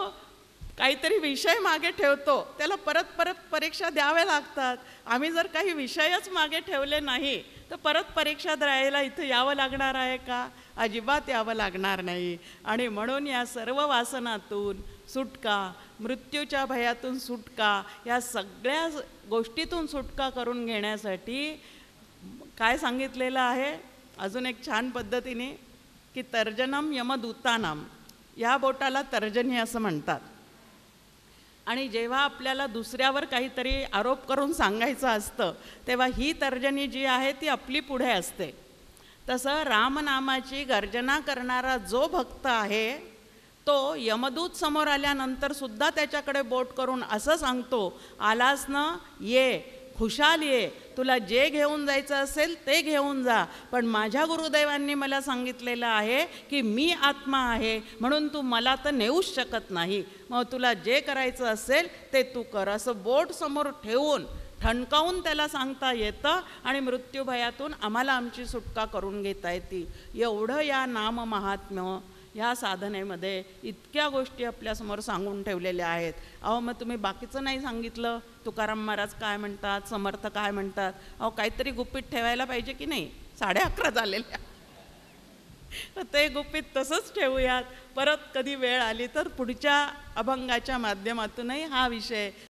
काहीतरी विषय मागे ठेवतो त्याला परत परत परीक्षा द्याव्या लागतात. आम्ही जर काही विषयच मागे ठेवले नाही तर परत परीक्षा द्यायला इथं यावं लागणार आहे का, अजिबात यावं लागणार नाही. आणि म्हणून या सर्व वासनातून सुटका, मृत्यूच्या भयातून सुटका, या सगळ्या गोष्टीतून सुटका करून घेण्यासाठी काय सांगितलेलं आहे अजून एक छान पद्धतीने की तर्जनम यमदूतानाम, या बोटाला तर्जनी असं म्हणतात. आणि जेव्हा आपल्याला दुसऱ्यावर काहीतरी आरोप करून सांगायचं असतं तेव्हा ही तर्जनी जी आहे ती आपली पुढे असते. तसं रामनामाची गर्जना करणारा जो भक्त आहे तो यमदूत समोर आल्यानंतर सुद्धा त्याच्याकडे बोट करून असं सांगतो, आलास ना, ये, खुशाल ये, तुला जे घेऊन जायचं असेल ते घेऊन जा, पण माझ्या गुरुदेवांनी मला सांगितलेलं आहे की मी आत्मा आहे म्हणून तू मला तर नेऊच शकत नाही, मग तुला जे करायचं असेल ते तू कर. असं बोट समोर ठेवून ठणकावून त्याला सांगता येतं आणि मृत्यूभयातून आम्हाला आमची सुटका करून घेता येते. एवढं या नाम महात्म्य ह्या साधनेमध्ये इतक्या गोष्टी आपल्यासमोर सांगून ठेवलेल्या आहेत. अहो मग तुम्ही बाकीचं नाही सांगितलं, तुकाराम महाराज काय म्हणतात, समर्थ काय म्हणतात, अहो काहीतरी गुपित ठेवायला पाहिजे की नाही. 11:30 झालेल्या, तर ते गुपित तसंच ठेवूयात. परत कधी वेळ आली तर पुढच्या अभंगाच्या माध्यमातूनही हा विषय